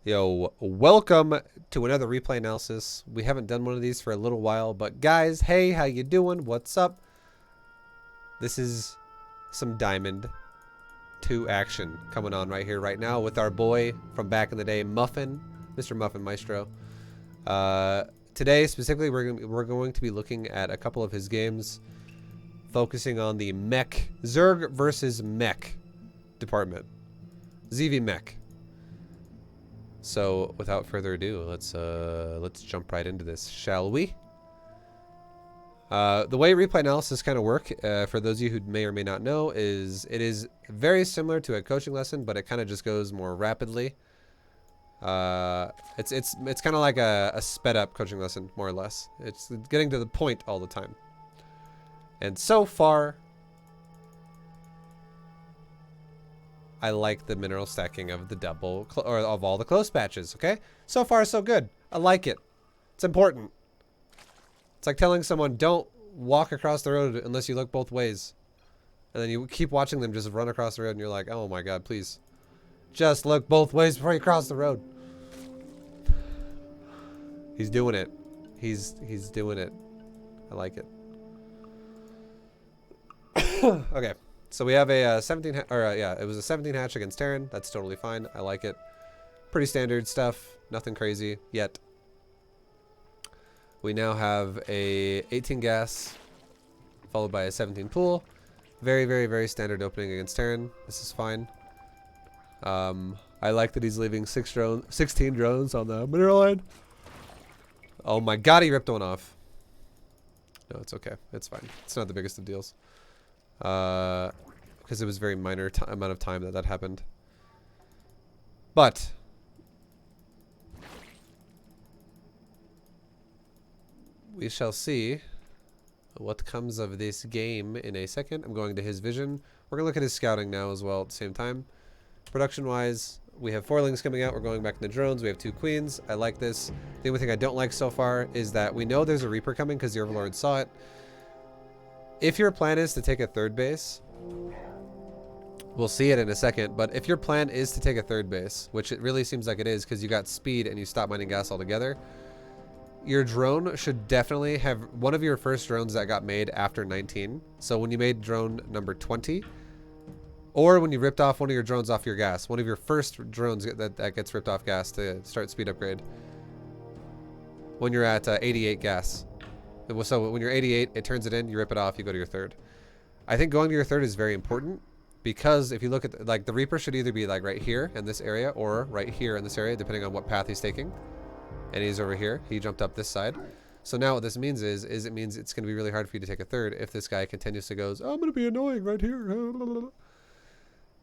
Yo, welcome to another replay analysis. We haven't done one of these for a little while, but guys, hey, how you doing? What's up? This is some Diamond 2 action coming on right here, right now with our boy from back in the day, Muffin, Mr. Muffin Maestro. Today, specifically, we're going to be looking at a couple of his games, focusing on the Mech, Zerg versus Mech department. ZvT Mech. So, without further ado, let's jump right into this, shall we? The way replay analysis kind of work, for those of you who may or may not know, is it is very similar to a coaching lesson, but it kind of just goes more rapidly. It's kind of like a sped up coaching lesson, more or less. It's getting to the point all the time. And so far, I like the mineral stacking of the double, or of all the close patches, okay? So far, so good. I like it. It's important. It's like telling someone, don't walk across the road unless you look both ways. And then you keep watching them just run across the road and you're like, oh my god, please. Just look both ways before you cross the road. He's doing it. He's doing it. I like it. Okay. So we have a 17, it was a 17 hatch against Terran. That's totally fine. I like it. Pretty standard stuff. Nothing crazy yet. We now have a 18 gas followed by a 17 pool. Very, very, very standard opening against Terran. This is fine. I like that he's leaving 16 drones on the mineral line. Oh my god, he ripped one off. No, it's okay. It's fine. It's not the biggest of deals. Because it was a very minor amount of time that happened. But we shall see what comes of this game in a second. I'm going to his vision. We're going to look at his scouting now as well at the same time. Production-wise, we have 4 lings coming out. We're going back into drones. We have 2 queens. I like this. The only thing I don't like so far is that we know there's a Reaper coming because the Overlord saw it. If your plan is to take a third base, we'll see it in a second, but if your plan is to take a third base, which it really seems like it is because you got speed and you stop mining gas altogether, your drone should definitely have one of your first drones that got made after 19. So when you made drone number 20, or when you ripped off one of your drones off your gas, one of your first drones that gets ripped off gas to start speed upgrade, when you're at 88 gas. So when you're 88, it turns it in, you rip it off, you go to your third. I think going to your third is very important because if you look at, like, the Reaper should either be like right here in this area or right here in this area, depending on what path he's taking. And he's over here. He jumped up this side. So now what this means is it means it's going to be really hard for you to take a third if this guy continuously goes, oh, I'm going to be annoying right here.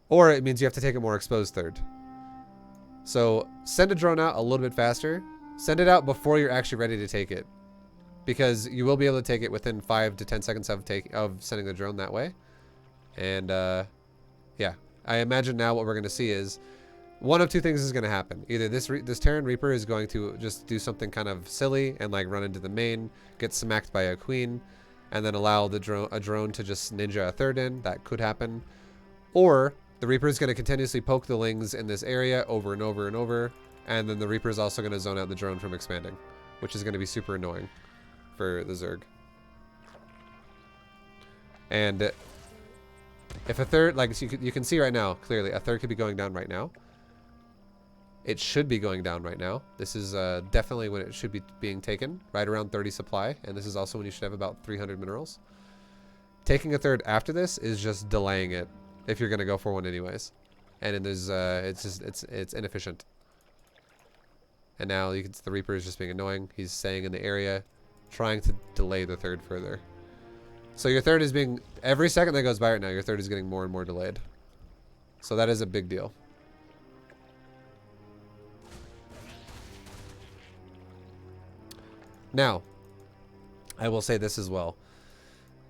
Or it means you have to take a more exposed third. So send a drone out a little bit faster. Send it out before you're actually ready to take it. Because you will be able to take it within 5 to 10 seconds of sending the drone that way. And yeah, I imagine now what we're going to see is one of 2 things is going to happen. Either this Terran Reaper is going to just do something kind of silly and like run into the main, get smacked by a queen, and then allow a drone to just ninja a third in. That could happen. Or the Reaper is going to continuously poke the lings in this area over and over and over, and then the Reaper is also going to zone out the drone from expanding, which is going to be super annoying for the Zerg. And if a third, like you can see right now, clearly a third could be going down right now. It should be going down right now. This is definitely when it should be being taken, right around 30 supply, and this is also when you should have about 300 minerals. Taking a third after this is just delaying it if you're gonna go for one anyways, and it is it's inefficient. And now the Reaper is just being annoying. He's staying in the area, trying to delay the third further. So your third is being, every second that goes by right now, your third is getting more and more delayed. So that is a big deal. Now, I will say this as well.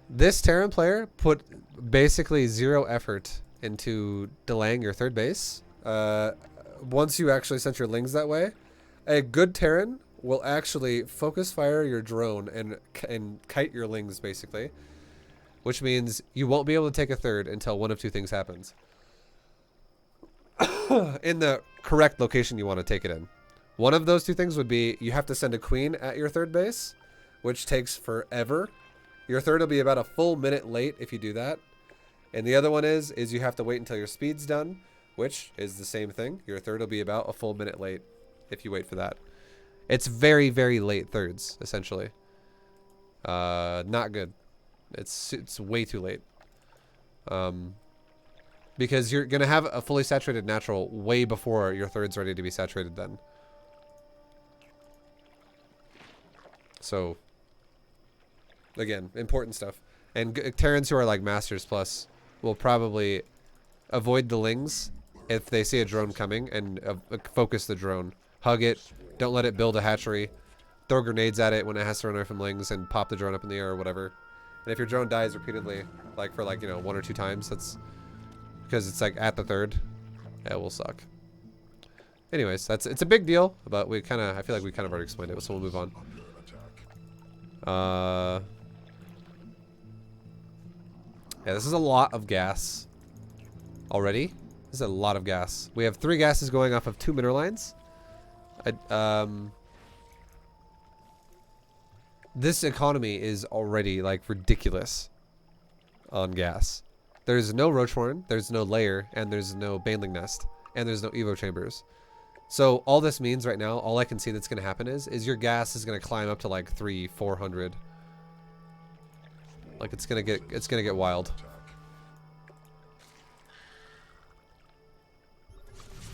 This Terran player put basically 0 effort into delaying your third base. Once you actually sent your lings that way, a good Terran will actually focus fire your drone and kite your lings basically, which means you won't be able to take a third until one of 2 things happens. in the correct location you want to take it in. One of those two things would be you have to send a queen at your third base, which takes forever. Your third will be about a full minute late if you do that. And the other one is you have to wait until your speed's done, which is the same thing. Your third will be about a full minute late if you wait for that. It's very, very late thirds, essentially. Not good. It's way too late. Because you're going to have a fully saturated natural way before your third's ready to be saturated then. So, again, important stuff. And Terrans who are like Masters Plus will probably avoid the lings if they see a drone coming and focus the drone. Hug it. Don't let it build a hatchery. Throw grenades at it when it has to run away from lings and pop the drone up in the air or whatever. And if your drone dies repeatedly, like for like, you know, 1 or 2 times, that's because it's like at the third, it will suck. Anyways, it's a big deal, but I feel like we kind of already explained it, so we'll move on. Yeah, this is a lot of gas already. This is a lot of gas. We have 3 gases going off of 2 mineral lines. This economy is already like ridiculous on gas. There's no roach horn, there's no layer, and there's no baneling nest, and there's no evo chambers. So all this means right now, all I can see that's going to happen is your gas is going to climb up to like 300-400. Like it's going to get wild.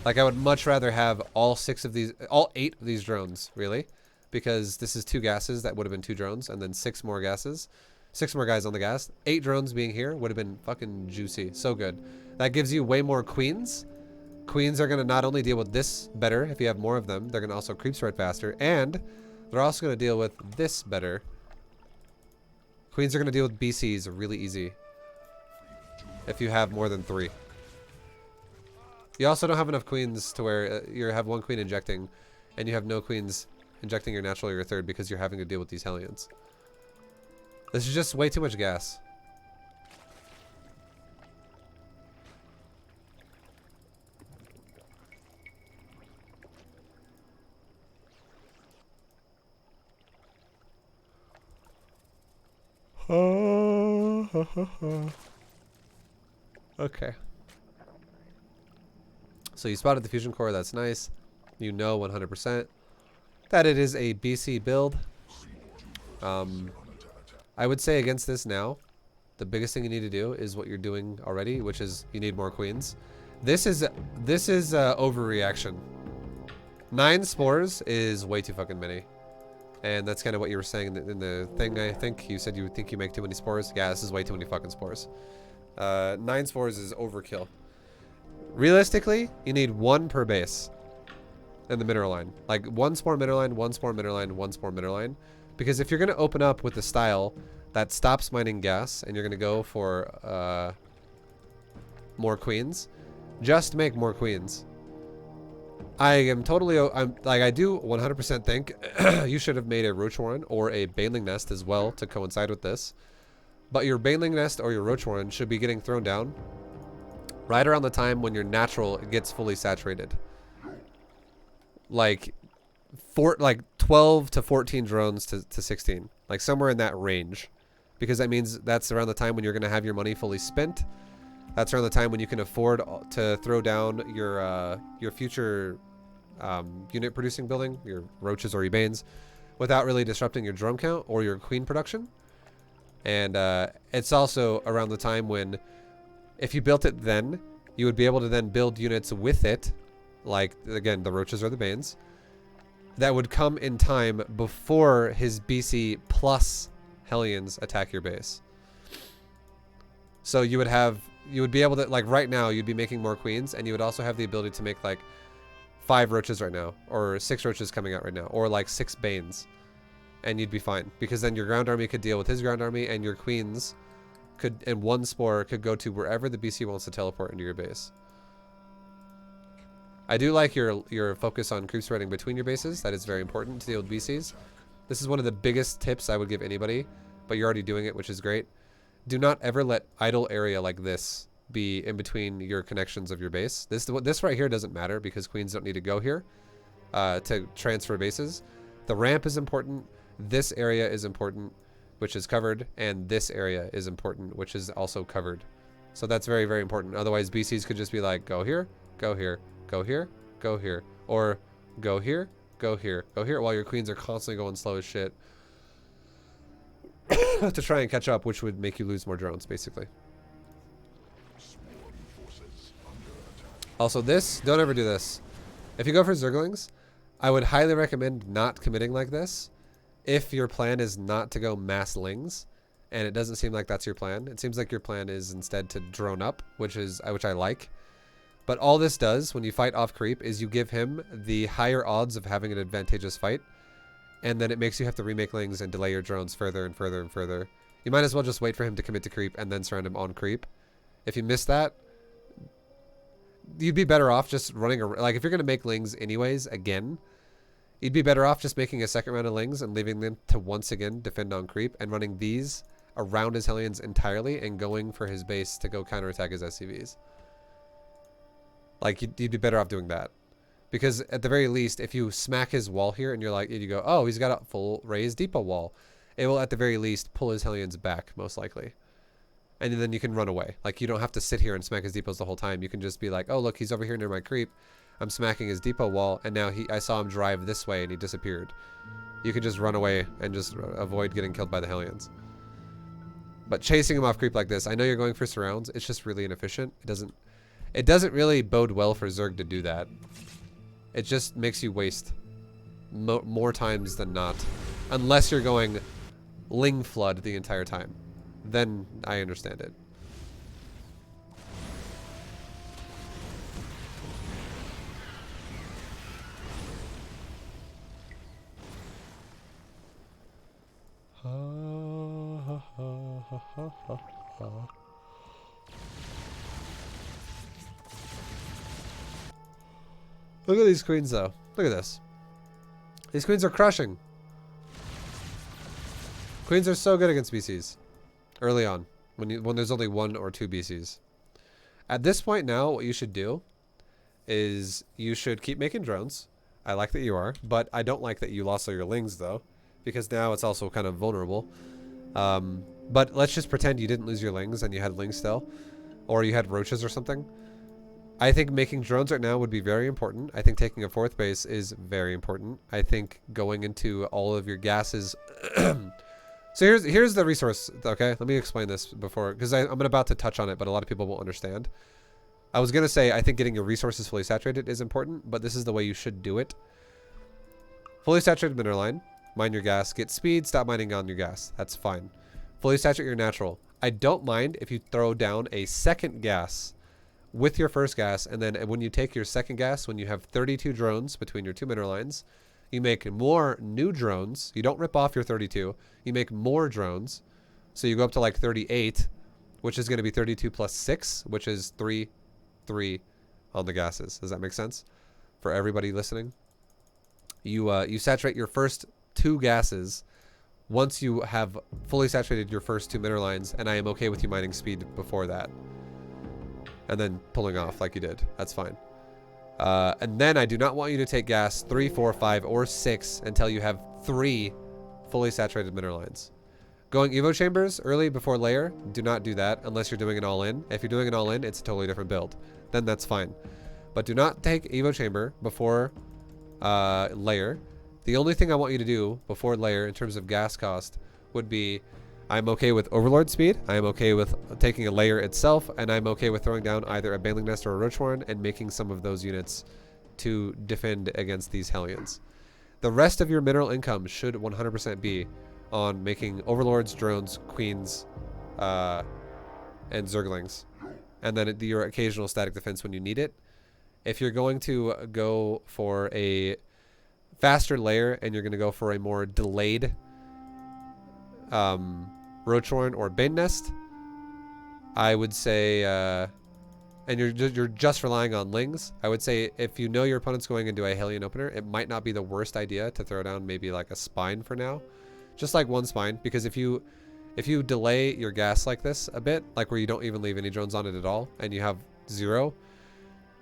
Like I would much rather have all 8 of these drones, really, because this is 2 gases that would have been 2 drones, and then 6 more gases, 6 more guys on the gas. 8 drones being here would have been fucking juicy, so good. That gives you way more queens. Queens are gonna not only deal with this better if you have more of them, they're gonna also creep spread faster, and they're also gonna deal with this better. Queens are gonna deal with BCs really easy if you have more than 3. You also don't have enough queens to where you have 1 queen injecting, and you have no queens injecting your natural or your third because you're having to deal with these Hellions. This is just way too much gas. Okay. So you spotted the fusion core, that's nice. You know 100% that it is a BC build. I would say against this now, the biggest thing you need to do is what you're doing already, which is you need more queens. This is overreaction. 9 spores is way too fucking many. And that's kind of what you were saying in the thing, I think. You said you think you make too many spores. Yeah, this is way too many fucking spores. 9 spores is overkill. Realistically, you need 1 per base in the mineral line. Like 1 spore mineral line, 1 spore mineral line, 1 spore mineral line. Because if you're going to open up with a style that stops mining gas and you're going to go for more queens, just make more queens. I am totally, I do 100% think you should have made a roach warren or a baneling nest as well to coincide with this. But your baneling nest or your roach warren should be getting thrown down right around the time when your natural gets fully saturated. Like 12 to 14 drones to 16, like somewhere in that range, because that means that's around the time when you're going to have your money fully spent. That's around the time when you can afford to throw down your future unit producing building, your roaches or your banes, without really disrupting your drone count or your queen production. And it's also around the time when, if you built it then, you would be able to then build units with it, like, again, the roaches or the banes, that would come in time before his BC plus Hellions attack your base. So you would be able to, like right now, you'd be making more queens, and you would also have the ability to make like 5 roaches right now, or 6 roaches coming out right now, or like 6 banes, and you'd be fine, because then your ground army could deal with his ground army, and your queens could, and 1 spore could go to wherever the BC wants to teleport into your base. I do like your focus on creep spreading between your bases. That is very important to deal with BCs. This is one of the biggest tips I would give anybody, but you're already doing it, which is great. Do not ever let idle area like this be in between your connections of your base. This right here doesn't matter because queens don't need to go here to transfer bases. The ramp is important. This area is important, which is covered, and this area is important, which is also covered. So that's very, very important. Otherwise, BCs could just be like, go here, go here, go here, go here, or go here, go here, go here, while your queens are constantly going slow as shit to try and catch up, which would make you lose more drones, basically. Also, don't ever do this. If you go for Zerglings, I would highly recommend not committing like this if your plan is not to go mass lings, and it doesn't seem like that's your plan. It seems like your plan is instead to drone up, which I like. But all this does when you fight off creep is you give him the higher odds of having an advantageous fight, and then it makes you have to remake lings and delay your drones further and further and further. You might as well just wait for him to commit to creep and then surround him on creep. If you miss that, you'd be better off just running like if you're going to make lings anyways again, you'd be better off just making a second round of lings and leaving them to once again defend on creep and running these around his Hellions entirely and going for his base to go counterattack his SCVs. Like, you'd be better off doing that. Because at the very least, if you smack his wall here and you're like, you go, oh, he's got a full raised depot wall, it will at the very least pull his Hellions back, most likely. And then you can run away. Like, you don't have to sit here and smack his depots the whole time. You can just be like, oh, look, he's over here near my creep. I'm smacking his depot wall, and now I saw him drive this way and he disappeared. You can just run away and just avoid getting killed by the Hellions. But chasing him off creep like this, I know you're going for surrounds. It's just really inefficient. It doesn't really bode well for Zerg to do that. It just makes you waste more times than not. Unless you're going Ling Flood the entire time. Then I understand it. Look at these queens, though. Look at this. These queens are crushing. Queens are so good against BCs. Early on. When there's only 1 or 2 BCs. At this point now, what you should do is you should keep making drones. I like that you are, but I don't like that you lost all your lings, though. Because now it's also kind of vulnerable. But let's just pretend you didn't lose your lings and you had lings still. Or you had roaches or something. I think making drones right now would be very important. I think taking a 4th base is very important. I think going into all of your gases... So here's the resource, okay? Let me explain this before, because I'm about to touch on it, but a lot of people won't understand. I was going to say I think getting your resources fully saturated is important, but this is the way you should do it. Fully saturated mineral line. Mine your gas. Get speed. Stop mining on your gas. That's fine. Fully saturate your natural. I don't mind if you throw down a second gas with your first gas, and then when you take your second gas, when you have 32 drones between your 2 mineral lines, you make more new drones. You don't rip off your 32. You make more drones. So you go up to like 38, which is going to be 32 plus 6, which is 3 on the gases. Does that make sense? For everybody listening? You saturate your first 2 gases once you have fully saturated your first 2 mineral lines, and I am okay with you mining speed before that. And then pulling off like you did. That's fine. And then I do not want you to take gas 3, 4, 5, or 6 until you have 3 fully saturated mineral lines. Going Evo chambers early before layer, do not do that unless you're doing an all-in. If you're doing an all-in, it's a totally different build. Then that's fine. But do not take Evo chamber before layer. The only thing I want you to do before layer in terms of gas cost would be I'm okay with Overlord speed, I am okay with taking a layer itself, and I'm okay with throwing down either a Baneling Nest or a Roach Warren and making some of those units to defend against these Hellions. The rest of your mineral income should 100% be on making Overlords, Drones, Queens, and Zerglings. And then your occasional static defense when you need it. If you're going to go for a faster layer and you're going to go for a more delayed Roach Warren or Bane Nest, I would say, and you're just relying on lings, I would say if you know your opponent's going into a Hellion opener, it might not be the worst idea to throw down maybe like a spine for now. Just like 1 spine, because if you If you delay your gas like this a bit, like where you don't even leave any drones on it at all, and you have 0,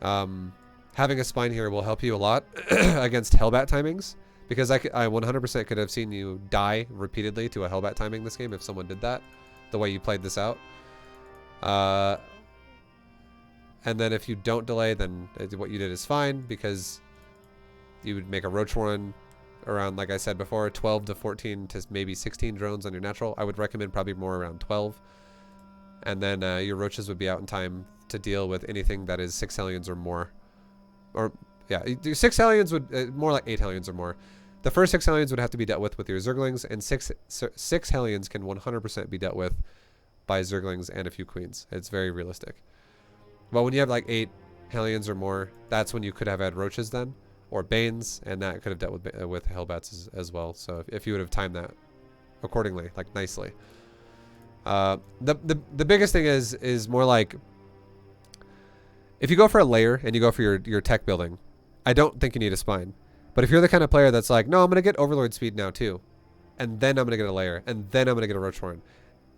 having a spine here will help you a lot against Hellbat timings, because I 100% could have seen you die repeatedly to a Hellbat timing this game if someone did that, the way you played this out. And then if you don't delay, then what you did is fine, because you would make a roach run around, like I said before, 12 to 14 to maybe 16 drones on your natural. I would recommend probably more around 12. And then your roaches would be out in time to deal with anything that is 6 Hellions or more. Or, yeah, 6 Hellions would, more like 8 Hellions or more. The first 6 Hellions would have to be dealt with your Zerglings, and 6 Hellions can 100% be dealt with by Zerglings and a few Queens. It's very realistic. But when you have like 8 Hellions or more, that's when you could have had roaches then, or Banes, and that could have dealt with Hellbats as well. So if you would have timed that accordingly, like nicely. The biggest thing is more like, if you go for a layer and you go for your tech building, I don't think you need a spine. But if you're the kind of player that's like, no, I'm gonna get Overlord speed now too, and then I'm gonna get a layer, and then I'm gonna get a roach horn,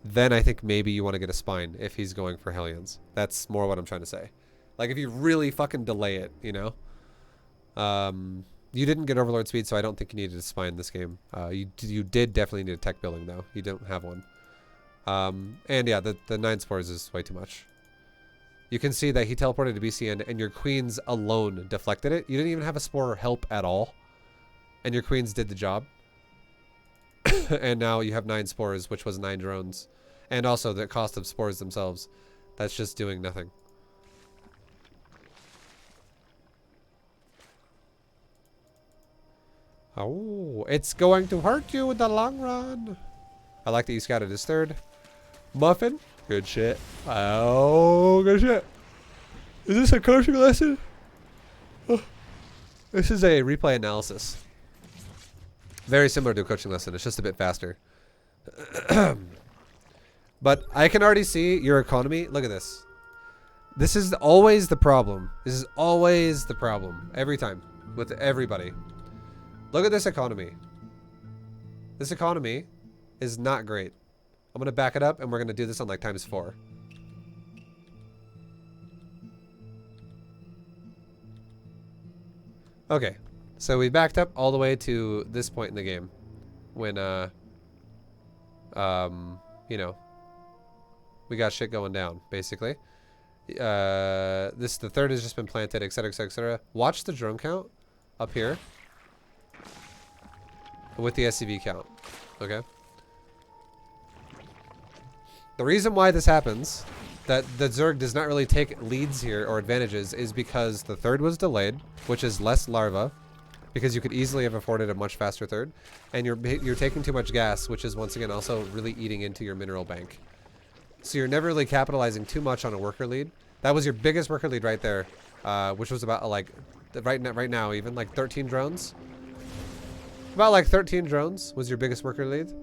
then I think maybe you want to get a spine if he's going for Hellions. That's more what I'm trying to say. Like if you really fucking delay it, you know. You didn't get Overlord speed, so I don't think you needed a spine this game. You did definitely need a tech building though. You don't have one. And yeah, the 9 spores is way too much. You can see that he teleported to BCN and your queens alone deflected it. You didn't even have a spore help at all. And your queens did the job. And now you have 9 spores, which was 9 drones. And also the cost of spores themselves. That's just doing nothing. Oh, it's going to hurt you in the long run. I like that you scouted his 3rd. Muffin. Good shit. Oh, good shit. Is this a coaching lesson? Oh. This is a replay analysis. Very similar to a coaching lesson. It's just a bit faster. But I can already see your economy. Look at this. This is always the problem. This is always the problem. Every time. With everybody. Look at this economy. This economy is not great. I'm going to back it up and we're going to do this on like ×4. Okay. So we backed up all the way to this point in the game when, you know, we got shit going down, basically. The 3rd has just been planted, etc., etc., etc. Watch the drone count up here with the SCV count, okay? The reason why this happens, that the Zerg does not really take leads here or advantages, is because the 3rd was delayed, which is less larva, because you could easily have afforded a much faster 3rd, and you're taking too much gas, which is once again also really eating into your mineral bank. So you're never really capitalizing too much on a worker lead. That was your biggest worker lead right there, which was about like right now even like 13 drones. About like 13 drones was your biggest worker lead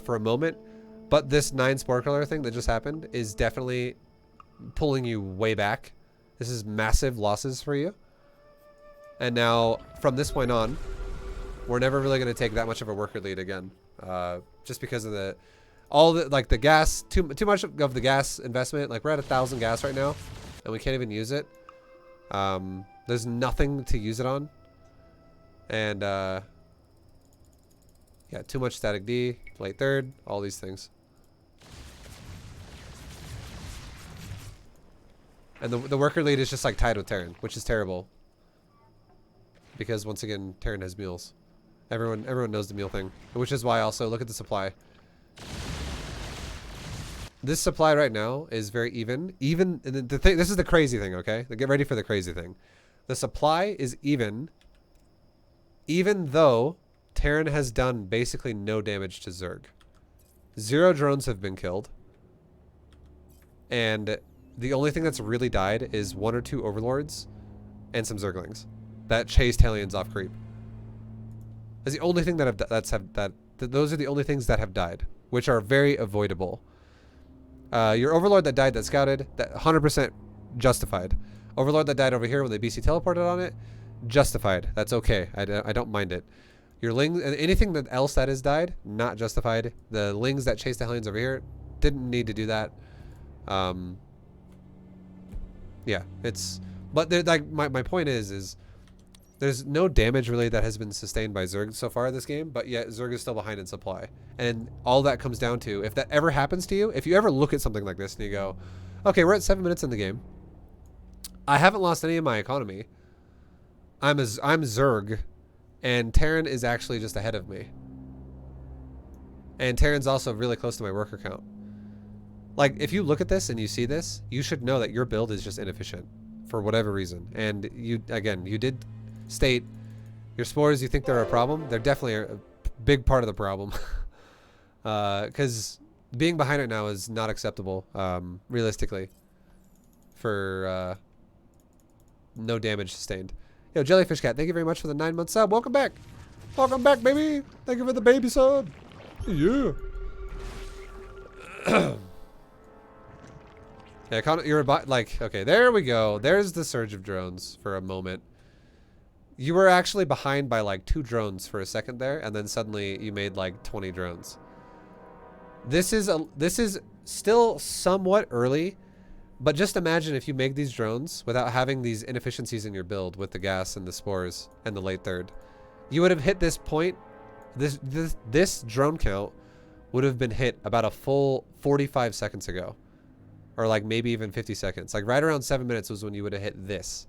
for a moment. But this 9 spore color thing that just happened is definitely pulling you way back. This is massive losses for you. And now, from this point on, we're never really going to take that much of a worker lead again. Just because of the gas, too much of the gas investment. Like, we're at 1,000 gas right now, and we can't even use it. There's nothing to use it on. And, yeah, too much static D, late 3rd, all these things. And the worker lead is just like tied with Terran, which is terrible. Because once again, Terran has mules. Everyone knows the mule thing. Which is why also, look at the supply. This supply right now is very even. The thing, this is the crazy thing, okay? Get ready for the crazy thing. The supply is even though Terran has done basically no damage to Zerg. 0 drones have been killed. And the only thing that's really died is 1 or 2 overlords and some Zerglings that chased Hellions off creep. That's the only thing that those are the only things that have died, which are very avoidable. Your overlord that died that scouted, that 100% justified. Overlord that died over here when the BC teleported on it, justified. That's okay. I don't mind it. Your Ling, anything that else that has died, not justified. The Lings that chased the Hellions over here, didn't need to do that. Yeah, it's, but like my point is there's no damage really that has been sustained by Zerg so far in this game, but yet Zerg is still behind in supply. And all that comes down to, if that ever happens to you, if you ever look at something like this and you go, okay, we're at 7 minutes in the game. I haven't lost any of my economy. I'm Zerg, and Terran is actually just ahead of me. And Terran's also really close to my worker count. Like, if you look at this and you see this, you should know that your build is just inefficient for whatever reason. And you, again, you did state your spores, you think they're a problem. They're definitely a big part of the problem. Because being behind it now is not acceptable, realistically, for no damage sustained. Yo, Jellyfish Cat, thank you very much for the 9-month sub. Welcome back. Welcome back, baby. Thank you for the baby sub. Yeah. Yeah, you're about, like, okay, there we go. There's the surge of drones for a moment. You were actually behind by like 2 drones for a second there, and then suddenly you made like 20 drones. This is still somewhat early, but just imagine if you make these drones without having these inefficiencies in your build with the gas and the spores and the late third. You would have hit this point, this drone count would have been hit about a full 45 seconds ago. Or like maybe even 50 seconds. Like right around 7 minutes was when you would have hit this.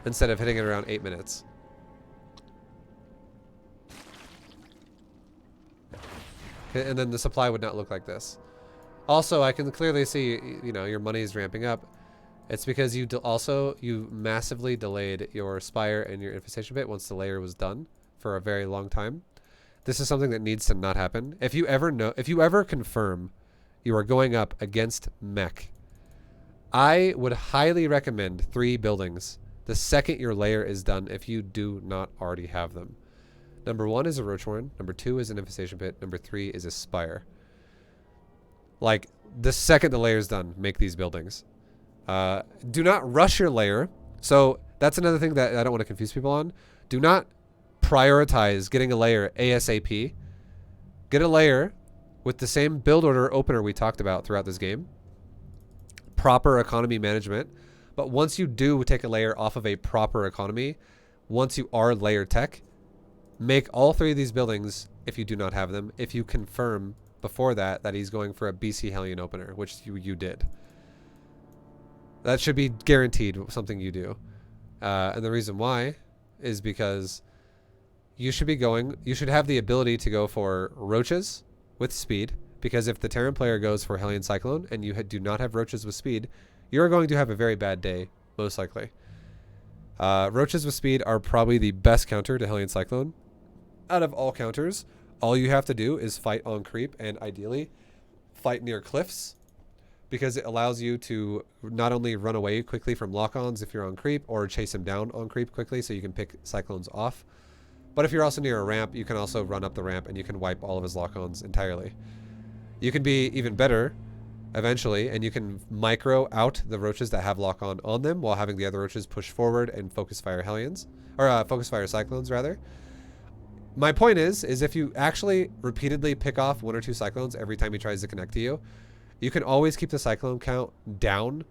Instead of hitting it around 8 minutes. And then the supply would not look like this. Also, I can clearly see, you know, your money is ramping up. It's because you you massively delayed your Spire and your Infestation Pit once the layer was done for a very long time. This is something that needs to not happen. If you ever confirm you are going up against Mech, I would highly recommend 3 buildings the second your layer is done if you do not already have them. Number 1 is a Roach Warren. Number 2 is an Infestation Pit. Number 3 is a Spire. Like, the second the layer is done, make these buildings. Do not rush your layer. So that's another thing that I don't want to confuse people on. Do not prioritize getting a layer ASAP. Get a layer with the same build order opener we talked about throughout this game. Proper economy management. But once you do take a layer off of a proper economy, once you are layer tech, make all 3 of these buildings if you do not have them, if you confirm before that he's going for a BC Hellion opener, which you did. That should be guaranteed something you do. And the reason why is because you should have the ability to go for roaches with speed, because if the Terran player goes for Hellion Cyclone and you do not have roaches with speed, you're going to have a very bad day, most likely. Roaches with speed are probably the best counter to Hellion Cyclone. Out of all counters, all you have to do is fight on creep and ideally fight near cliffs, because it allows you to not only run away quickly from lock-ons if you're on creep, or chase him down on creep quickly so you can pick Cyclones off. But if you're also near a ramp, you can also run up the ramp and you can wipe all of his lock-ons entirely. You can be even better eventually, and you can micro out the roaches that have lock-on on them while having the other roaches push forward and focus fire Hellions, or focus fire Cyclones rather. My point is if you actually repeatedly pick off 1 or 2 Cyclones every time he tries to connect to you, you can always keep the Cyclone count down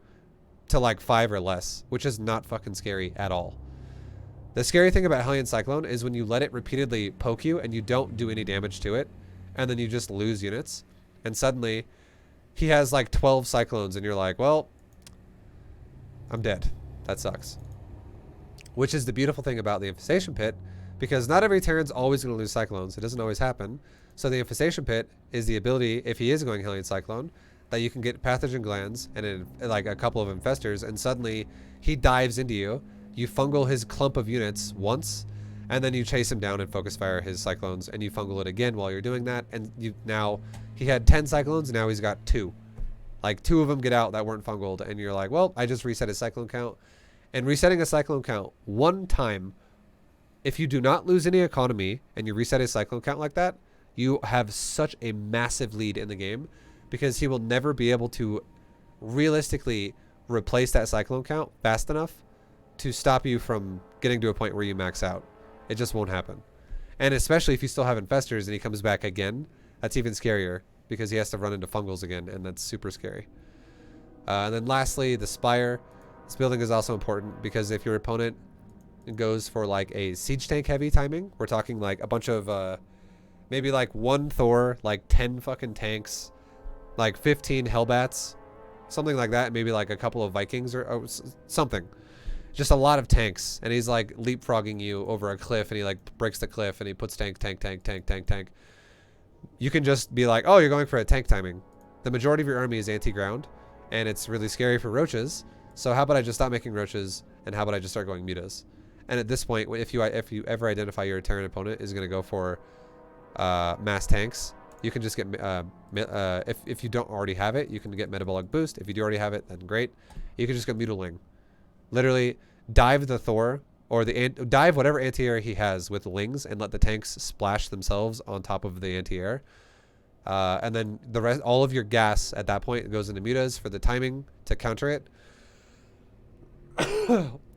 to like 5 or less, which is not fucking scary at all. The scary thing about Hellion Cyclone is when you let it repeatedly poke you and you don't do any damage to it, and then you just lose units, and suddenly he has like 12 Cyclones and you're like, well, I'm dead. That sucks. Which is the beautiful thing about the Infestation Pit, because not every Terran's always going to lose Cyclones. It doesn't always happen. So the Infestation Pit is the ability, if he is going Hellion Cyclone, that you can get pathogen glands and like a couple of infestors, and suddenly he dives into you. You fungal his clump of units once, and then you chase him down and focus fire his Cyclones, and you fungal it again while you're doing that. And now he had 10 Cyclones, now he's got 2. Like 2 of them get out that weren't fungaled, and you're like, well, I just reset his Cyclone count. And resetting a Cyclone count 1 time, if you do not lose any economy and you reset his Cyclone count like that, you have such a massive lead in the game, because he will never be able to realistically replace that Cyclone count fast enough to stop you from getting to a point where you max out. It just won't happen. And especially if you still have infestors and he comes back again, that's even scarier because he has to run into fungals again, and that's super scary. And then lastly, the Spire. This building is also important because if your opponent goes for like a siege tank heavy timing, we're talking like a bunch of maybe like 1 Thor, like 10 fucking tanks, like 15 Hellbats, something like that, maybe like a couple of Vikings or something. Just a lot of tanks, and he's like leapfrogging you over a cliff, and he like breaks the cliff, and he puts tank. You can just be like, oh, you're going for a tank timing. The majority of your army is anti-ground, and it's really scary for roaches. So how about I just stop making roaches, and how about I just start going mutas? And at this point, if you ever identify your Terran opponent is going to go for mass tanks, you can just get if you don't already have it, you can get metabolic boost. If you do already have it, then great. You can just go mutiling. Literally dive the Thor or dive whatever anti-air he has with lings and let the tanks splash themselves on top of the anti-air. And then the rest, all of your gas at that point goes into mutas for the timing to counter it.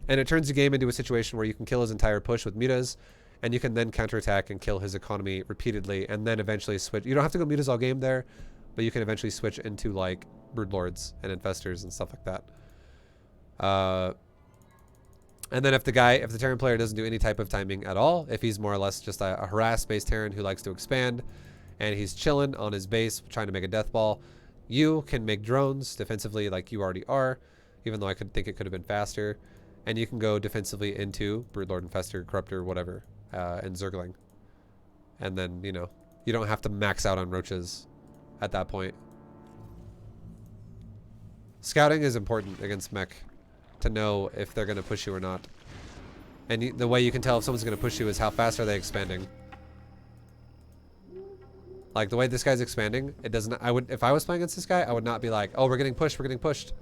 And it turns the game into a situation where you can kill his entire push with mutas, and you can then counterattack and kill his economy repeatedly, and then eventually switch. You don't have to go mutas all game there, but you can eventually switch into like broodlords and infestors and stuff like that. And then if the Terran player doesn't do any type of timing at all, if he's more or less just a harass based Terran who likes to expand, and he's chilling on his base trying to make a death ball, you can make drones defensively like you already are, even though I could think it could have been faster. And you can go defensively into Broodlord, Infestor, Corruptor, whatever, and Zergling. And then, you know, you don't have to max out on roaches at that point. Scouting is important against Mech to know if they're going to push you or not. And the way you can tell if someone's going to push you is how fast are they expanding. Like the way this guy's expanding, it doesn't. If I was playing against this guy, I would not be like, oh, we're getting pushed, we're getting pushed.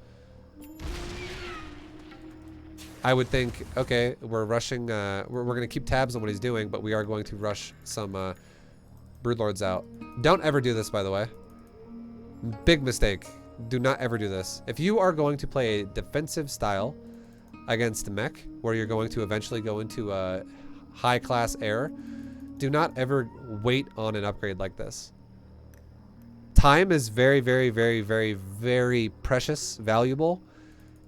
I would think, okay, we're rushing, we're going to keep tabs on what he's doing, but we are going to rush some broodlords out. Don't ever do this, by the way. Big mistake. Do not ever do this. If you are going to play a defensive style against Mech, where you're going to eventually go into a high-class air, do not ever wait on an upgrade like this. Time is very, very, very, very, very precious, valuable,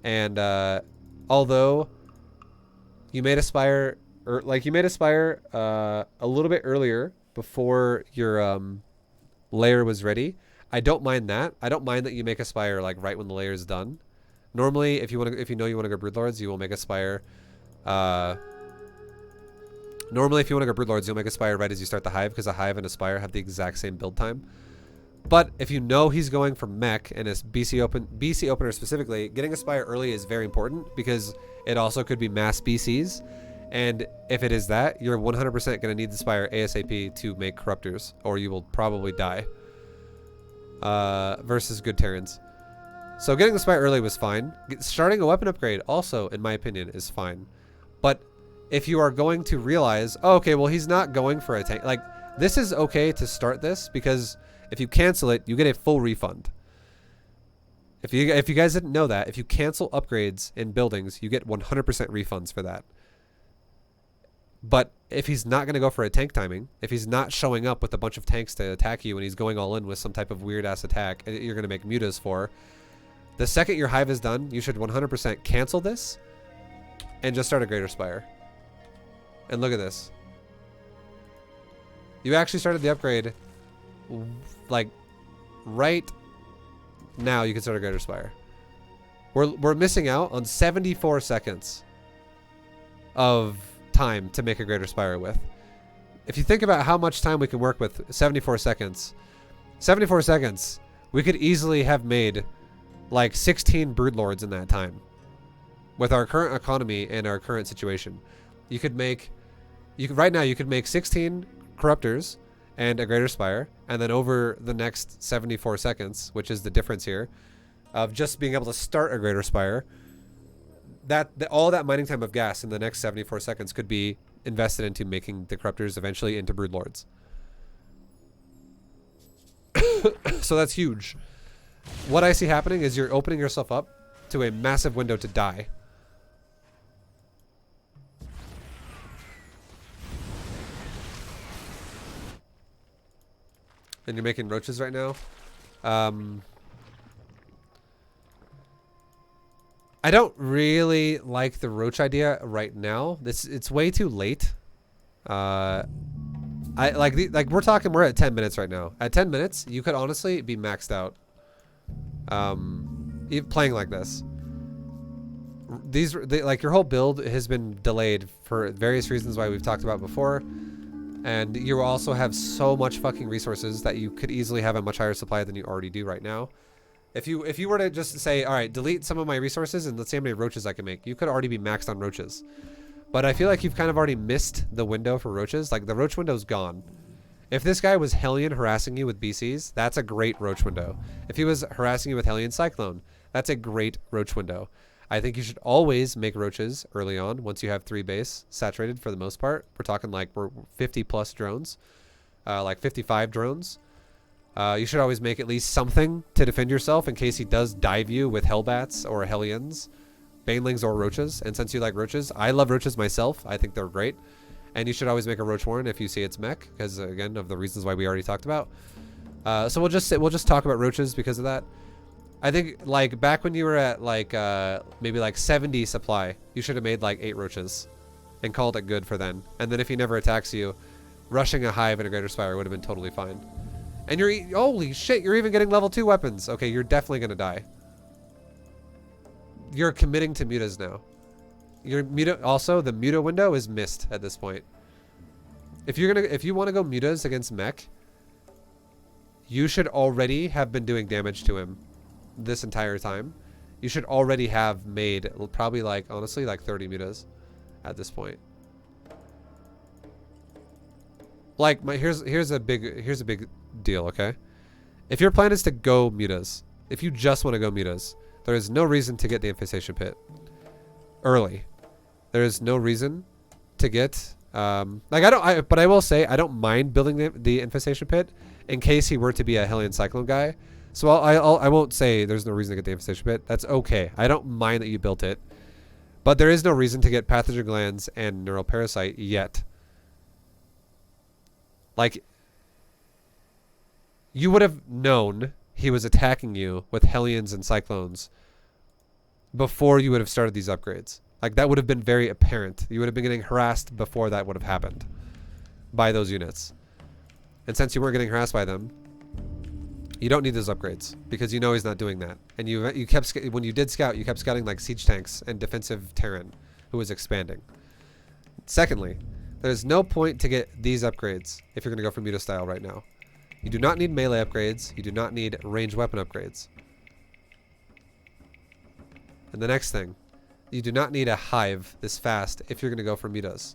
and although you made a spire, a little bit earlier before your layer was ready, I don't mind that. I don't mind that you make a spire like right when the layer is done. Normally, if you know you want to go broodlords, you will make a spire. Normally, if you want to go broodlords, you'll make a spire right as you start the hive, because a hive and a spire have the exact same build time. But if you know he's going for Mech and it's BC opener specifically, getting a spire early is very important because it also could be mass BCs. And if it is that, you're 100% going to need the spire ASAP to make corruptors, or you will probably die. Versus good Terrans. So getting the spire early was fine. Starting a weapon upgrade also, in my opinion, is fine. But if you are going to realize, oh, okay, well, he's not going for a tank. Like, this is okay to start this because if you cancel it, you get a full refund. If you guys didn't know that, if you cancel upgrades in buildings, you get 100% refunds for that. But if he's not going to go for a tank timing, if he's not showing up with a bunch of tanks to attack you and he's going all in with some type of weird-ass attack you're going to make mutas for, the second your hive is done, you should 100% cancel this and just start a Greater Spire. And look at this. You actually started the upgrade, like, right now you can start a Greater Spire. We're missing out on 74 seconds of time to make a Greater Spire with. If you think about how much time we can work with 74 seconds, we could easily have made like 16 broodlords in that time. With our current economy and our current situation, right now you could make 16 corruptors and a Greater Spire, and then over the next 74 seconds, which is the difference here of just being able to start a Greater Spire, all that mining time of gas in the next 74 seconds could be invested into making the corruptors eventually into broodlords. So that's huge. What I see happening is you're opening yourself up to a massive window to die. and you're making roaches right now. I don't really like the roach idea right now. It's way too late. We're at 10 minutes right now. At 10 minutes, you could honestly be maxed out. Playing like this. Like your whole build has been delayed for various reasons why we've talked about before. And you also have so much fucking resources that you could easily have a much higher supply than you already do right now. If you were to just say, all right, delete some of my resources and let's see how many roaches I can make, you could already be maxed on roaches. But I feel like you've kind of already missed the window for roaches. Like the roach window's gone. If this guy was Hellion harassing you with BCs, that's a great roach window. If he was harassing you with Hellion Cyclone, that's a great roach window. I think you should always make roaches early on once you have 3 base saturated for the most part. We're talking like we're 50 plus drones, like 55 drones. You should always make at least something to defend yourself in case he does dive you with Hellbats or Hellions, Banelings or roaches. And since you like roaches, I love roaches myself. I think they're great. And you should always make a roach warren if you see it's mech, because again, of the reasons why we already talked about. So we'll just talk about roaches because of that. I think like back when you were at like maybe like 70 supply, you should have made like 8 roaches and called it good for then. And then if he never attacks you, rushing a hive and a greater spire would have been totally fine. And holy shit, you're even getting level 2 weapons. Okay, you're definitely gonna die. You're committing to mutas now. Your muta, also the muta window is missed at this point. If you want to go mutas against mech, you should already have been doing damage to him this entire time. You should already have made probably like honestly like 30 mutas at this point. Like here's a big deal, okay? If your plan is to go mutas, if you just want to go mutas, there is no reason to get the infestation pit early. There is no reason to get but I will say I don't mind building the infestation pit in case he were to be a Hellion Cyclone guy. So I won't say there's no reason to get the infestation pit. That's okay. I don't mind that you built it, but there is no reason to get pathogen glands and neural parasite yet. Like, you would have known he was attacking you with Hellions and Cyclones before you would have started these upgrades. Like, that would have been very apparent. You would have been getting harassed before that would have happened by those units. And since you weren't getting harassed by them, you don't need those upgrades because you know he's not doing that. And you kept, when you did scout, you kept scouting like siege tanks and defensive Terran who was expanding. Secondly, there's no point to get these upgrades if you're going to go for muta style right now. You do not need melee upgrades. You do not need ranged weapon upgrades. And the next thing, you do not need a hive this fast if you're going to go for mutas.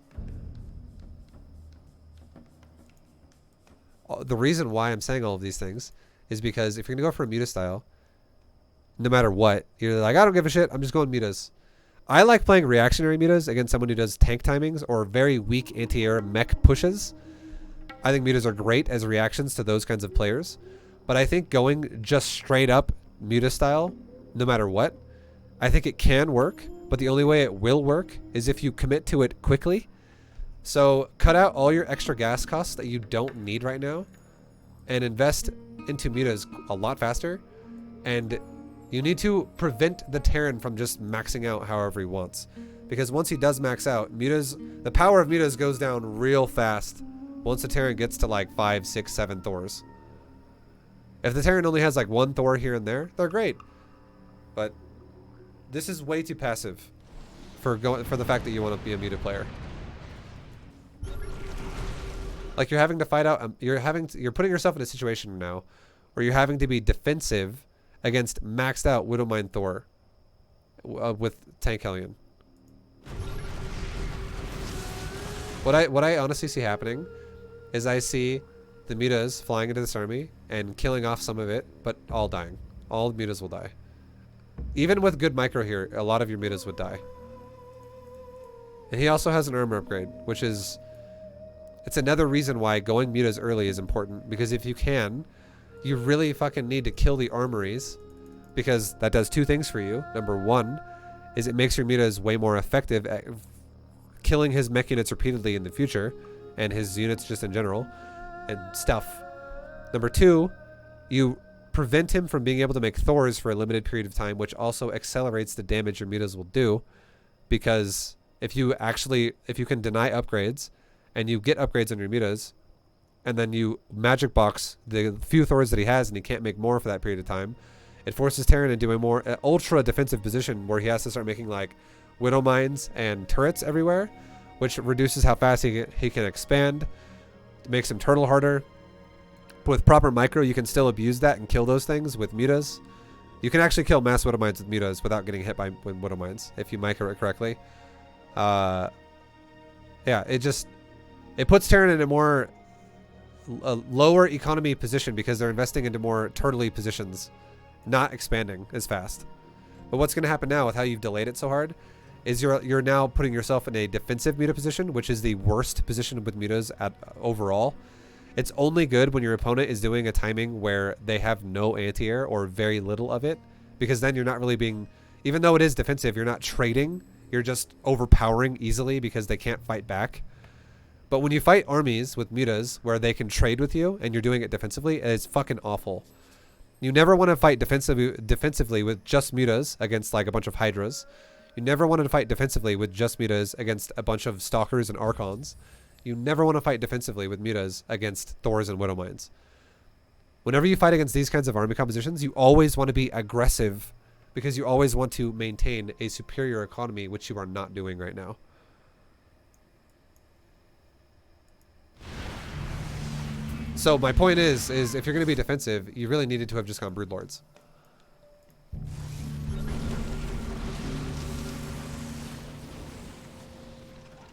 The reason why I'm saying all of these things is because if you're going to go for a muta style, no matter what, you're like, I don't give a shit, I'm just going mutas. I like playing reactionary mutas against someone who does tank timings or very weak anti-air mech pushes. I think mutas are great as reactions to those kinds of players. But I think going just straight up muta style, no matter what, I think it can work. But the only way it will work is if you commit to it quickly. So cut out all your extra gas costs that you don't need right now and invest into mutas a lot faster. And you need to prevent the Terran from just maxing out however he wants. Because once he does max out, mutas, the power of mutas goes down real fast once the Terran gets to like 5, 6, 7 Thors. If the Terran only has like 1 Thor here and there, they're great. But this is way too passive for the fact that you want to be a muta player. Like you're having to fight out, you're putting yourself in a situation now where you're having to be defensive against maxed out Widowmine Thor with Tank Hellion. What I honestly see happening is I see the mutas flying into this army and killing off some of it, but all dying. All the mutas will die. Even with good micro here, a lot of your mutas would die. And he also has an armor upgrade, which is... It's another reason why going mutas early is important, because if you can, you really fucking need to kill the armories, because that does 2 things for you. Number 1 is it makes your mutas way more effective at killing his mech units repeatedly in the future, and his units just in general, and stuff. Number 2, you prevent him from being able to make Thors for a limited period of time, which also accelerates the damage your mutas will do. Because if you can deny upgrades and you get upgrades on your mutas, and then you magic box the few Thors that he has and he can't make more for that period of time, it forces Terran into a more ultra defensive position where he has to start making like Widow Mines and turrets everywhere, which reduces how fast he can expand. It makes him turtle harder. But with proper micro, you can still abuse that and kill those things with mutas. You can actually kill mass Widow Mines with mutas without getting hit by Widow Mines if you micro it correctly. Yeah, it puts Terran in a lower economy position because they're investing into more turtley positions, not expanding as fast. But what's going to happen now with how you've delayed it so hard is you're now putting yourself in a defensive muta position, which is the worst position with mutas overall. It's only good when your opponent is doing a timing where they have no anti-air or very little of it, because then you're not really being, even though it is defensive, you're not trading. You're just overpowering easily because they can't fight back. But when you fight armies with mutas where they can trade with you and you're doing it defensively, it's fucking awful. You never want to fight defensively with just mutas against like a bunch of hydras. You never want to fight defensively with just mutas against a bunch of stalkers and archons. You never want to fight defensively with mutas against Thors and Widow Mines. Whenever you fight against these kinds of army compositions, you always want to be aggressive because you always want to maintain a superior economy, which you are not doing right now. So my point is if you're going to be defensive, you really needed to have just gone Broodlords.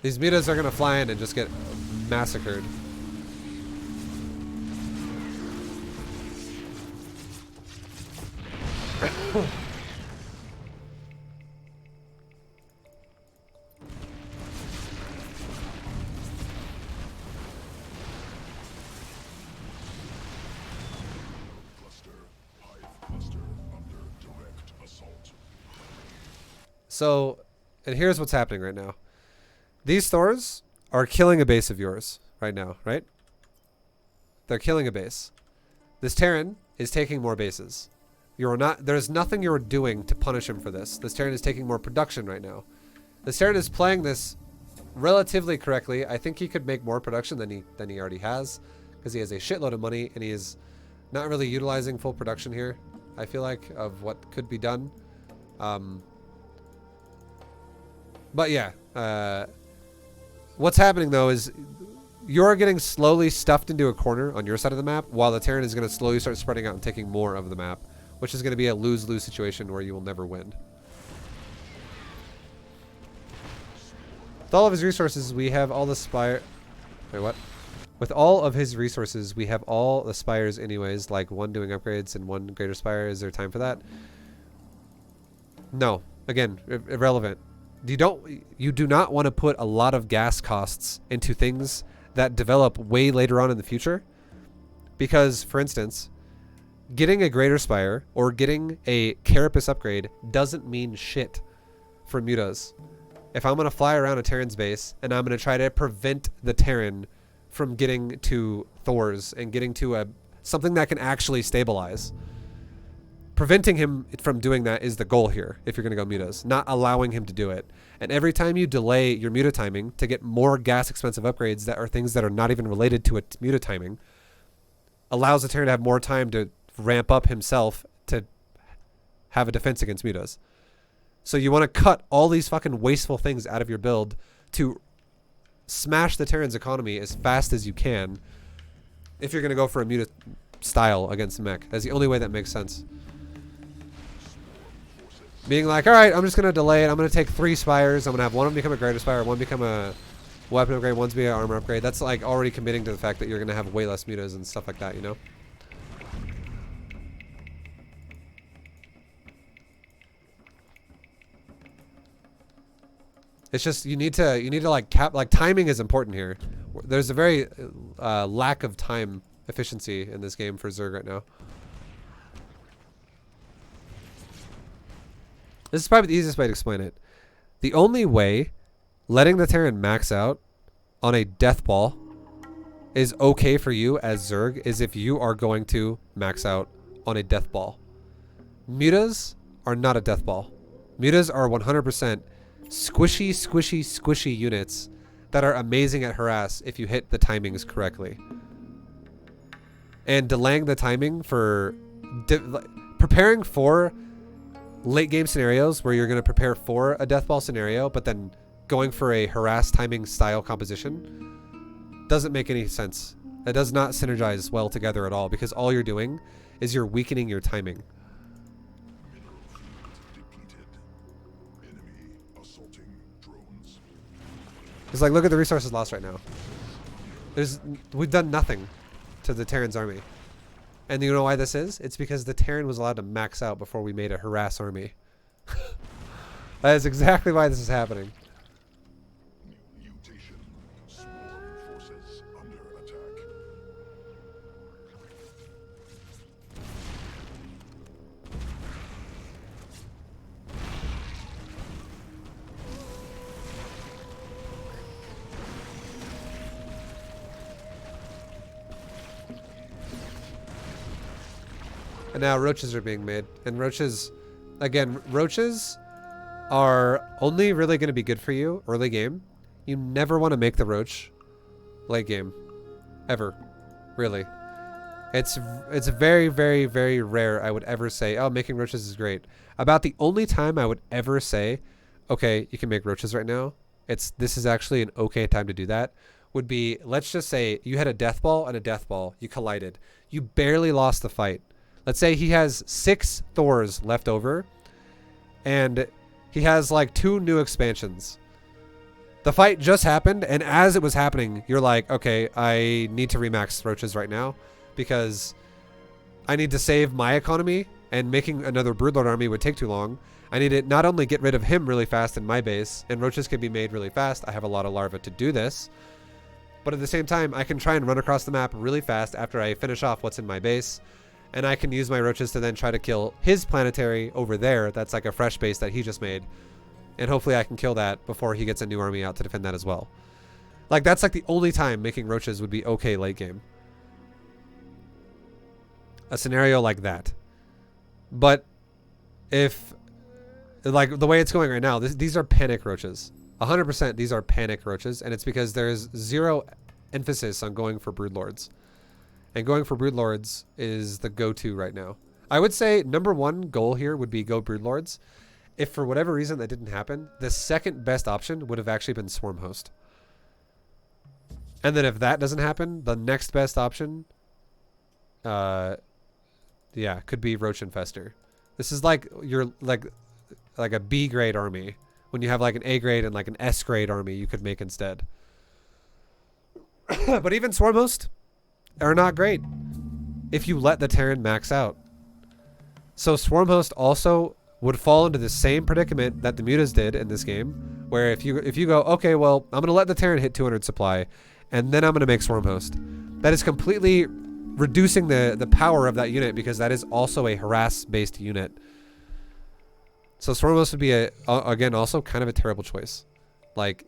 These mutas are going to fly in and just get massacred. So, and here's what's happening right now. These Thors are killing a base of yours right now, right? They're killing a base. This Terran is taking more bases. There's nothing you're doing to punish him for this. This Terran is taking more production right now. This Terran is playing this relatively correctly. I think he could make more production than he already has, because he has a shitload of money and he is not really utilizing full production here, I feel like, of what could be done. But yeah, what's happening though is you're getting slowly stuffed into a corner on your side of the map, while the Terran is going to slowly start spreading out and taking more of the map, which is going to be a lose-lose situation where you will never win. With all of his resources, we have all the spire... Wait, what? With all of his resources, we have all the spires anyways, like one doing upgrades and one greater spire. Is there time for that? No. Again, irrelevant. You do not want to put a lot of gas costs into things that develop way later on in the future. Because, for instance, getting a greater spire or getting a carapace upgrade doesn't mean shit for mutas. If I'm going to fly around a Terran's base and I'm going to try to prevent the Terran from getting to Thors and getting to something that can actually stabilize, preventing him from doing that is the goal here if you're going to go mutas, not allowing him to do it. And every time you delay your muta timing to get more gas expensive upgrades that are things that are not even related to a muta timing, allows the Terran to have more time to ramp up himself to have a defense against mutas. So you want to cut all these fucking wasteful things out of your build to smash the Terran's economy as fast as you can if you're going to go for a muta style against Mech. That's the only way that makes sense. Being like, alright, I'm just going to delay it. I'm going to take 3 spires. I'm going to have one of them become a greater spire, one become a weapon upgrade, one's be an armor upgrade. That's like already committing to the fact that you're going to have way less mutas and stuff like that, you know? It's just you need to like timing is important here. There's a very lack of time efficiency in this game for Zerg right now. This is probably the easiest way to explain it. The only way letting the Terran max out on a deathball is okay for you as Zerg is if you are going to max out on a death ball. Mutas are not a death ball. Mutas are 100% squishy, squishy, squishy units that are amazing at harass if you hit the timings correctly. And delaying the timing for preparing for late game scenarios where you're going to prepare for a death ball scenario, but then going for a harass timing style composition doesn't make any sense. It does not synergize well together at all, because all you're doing is you're weakening your timing. It's like, look at the resources lost right now. We've done nothing to the Terran's army. And you know why this is? It's because the Terran was allowed to max out before we made a harass army. That is exactly why this is happening. Mutation. Swarm forces under attack. And now roaches are being made. And roaches, again, roaches are only really going to be good for you early game. You never want to make the roach late game. Ever. Really. It's very, very, very rare I would ever say, oh, making roaches is great. About the only time I would ever say, okay, you can make roaches right now. This is actually an okay time to do that. Would be, let's just say you had a death ball and a death ball. You collided. You barely lost the fight. Let's say he has 6 Thors left over, and he has like 2 new expansions. The fight just happened, and as it was happening, you're like, okay, I need to remax roaches right now, because I need to save my economy, and making another Broodlord army would take too long. I need to not only get rid of him really fast in my base, and roaches can be made really fast. I have a lot of larvae to do this. But at the same time, I can try and run across the map really fast after I finish off what's in my base. And I can use my roaches to then try to kill his planetary over there. That's like a fresh base that he just made. And hopefully I can kill that before he gets a new army out to defend that as well. Like, that's like the only time making roaches would be okay late game. A scenario like that. But if, like, the way it's going right now, these are panic roaches. 100% these are panic roaches. And it's because there's zero emphasis on going for Broodlords. And going for Broodlords is the go-to right now. I would say #1 goal here would be go Broodlords. If for whatever reason that didn't happen, the second best option would have actually been Swarm Host. And then if that doesn't happen, the next best option, yeah, could be Roach Infester. This is like your like a B grade army. When you have like an A grade and like an S grade army, you could make instead. But even Swarm Host are not great if you let the Terran max out. So Swarm Host also would fall into the same predicament that the Mutas did in this game, where if you go, okay, well, I'm going to let the Terran hit 200 supply, and then I'm going to make Swarm Host. That is completely reducing the power of that unit, because that is also a harass-based unit. So Swarm Host would be, again, also kind of a terrible choice. Like,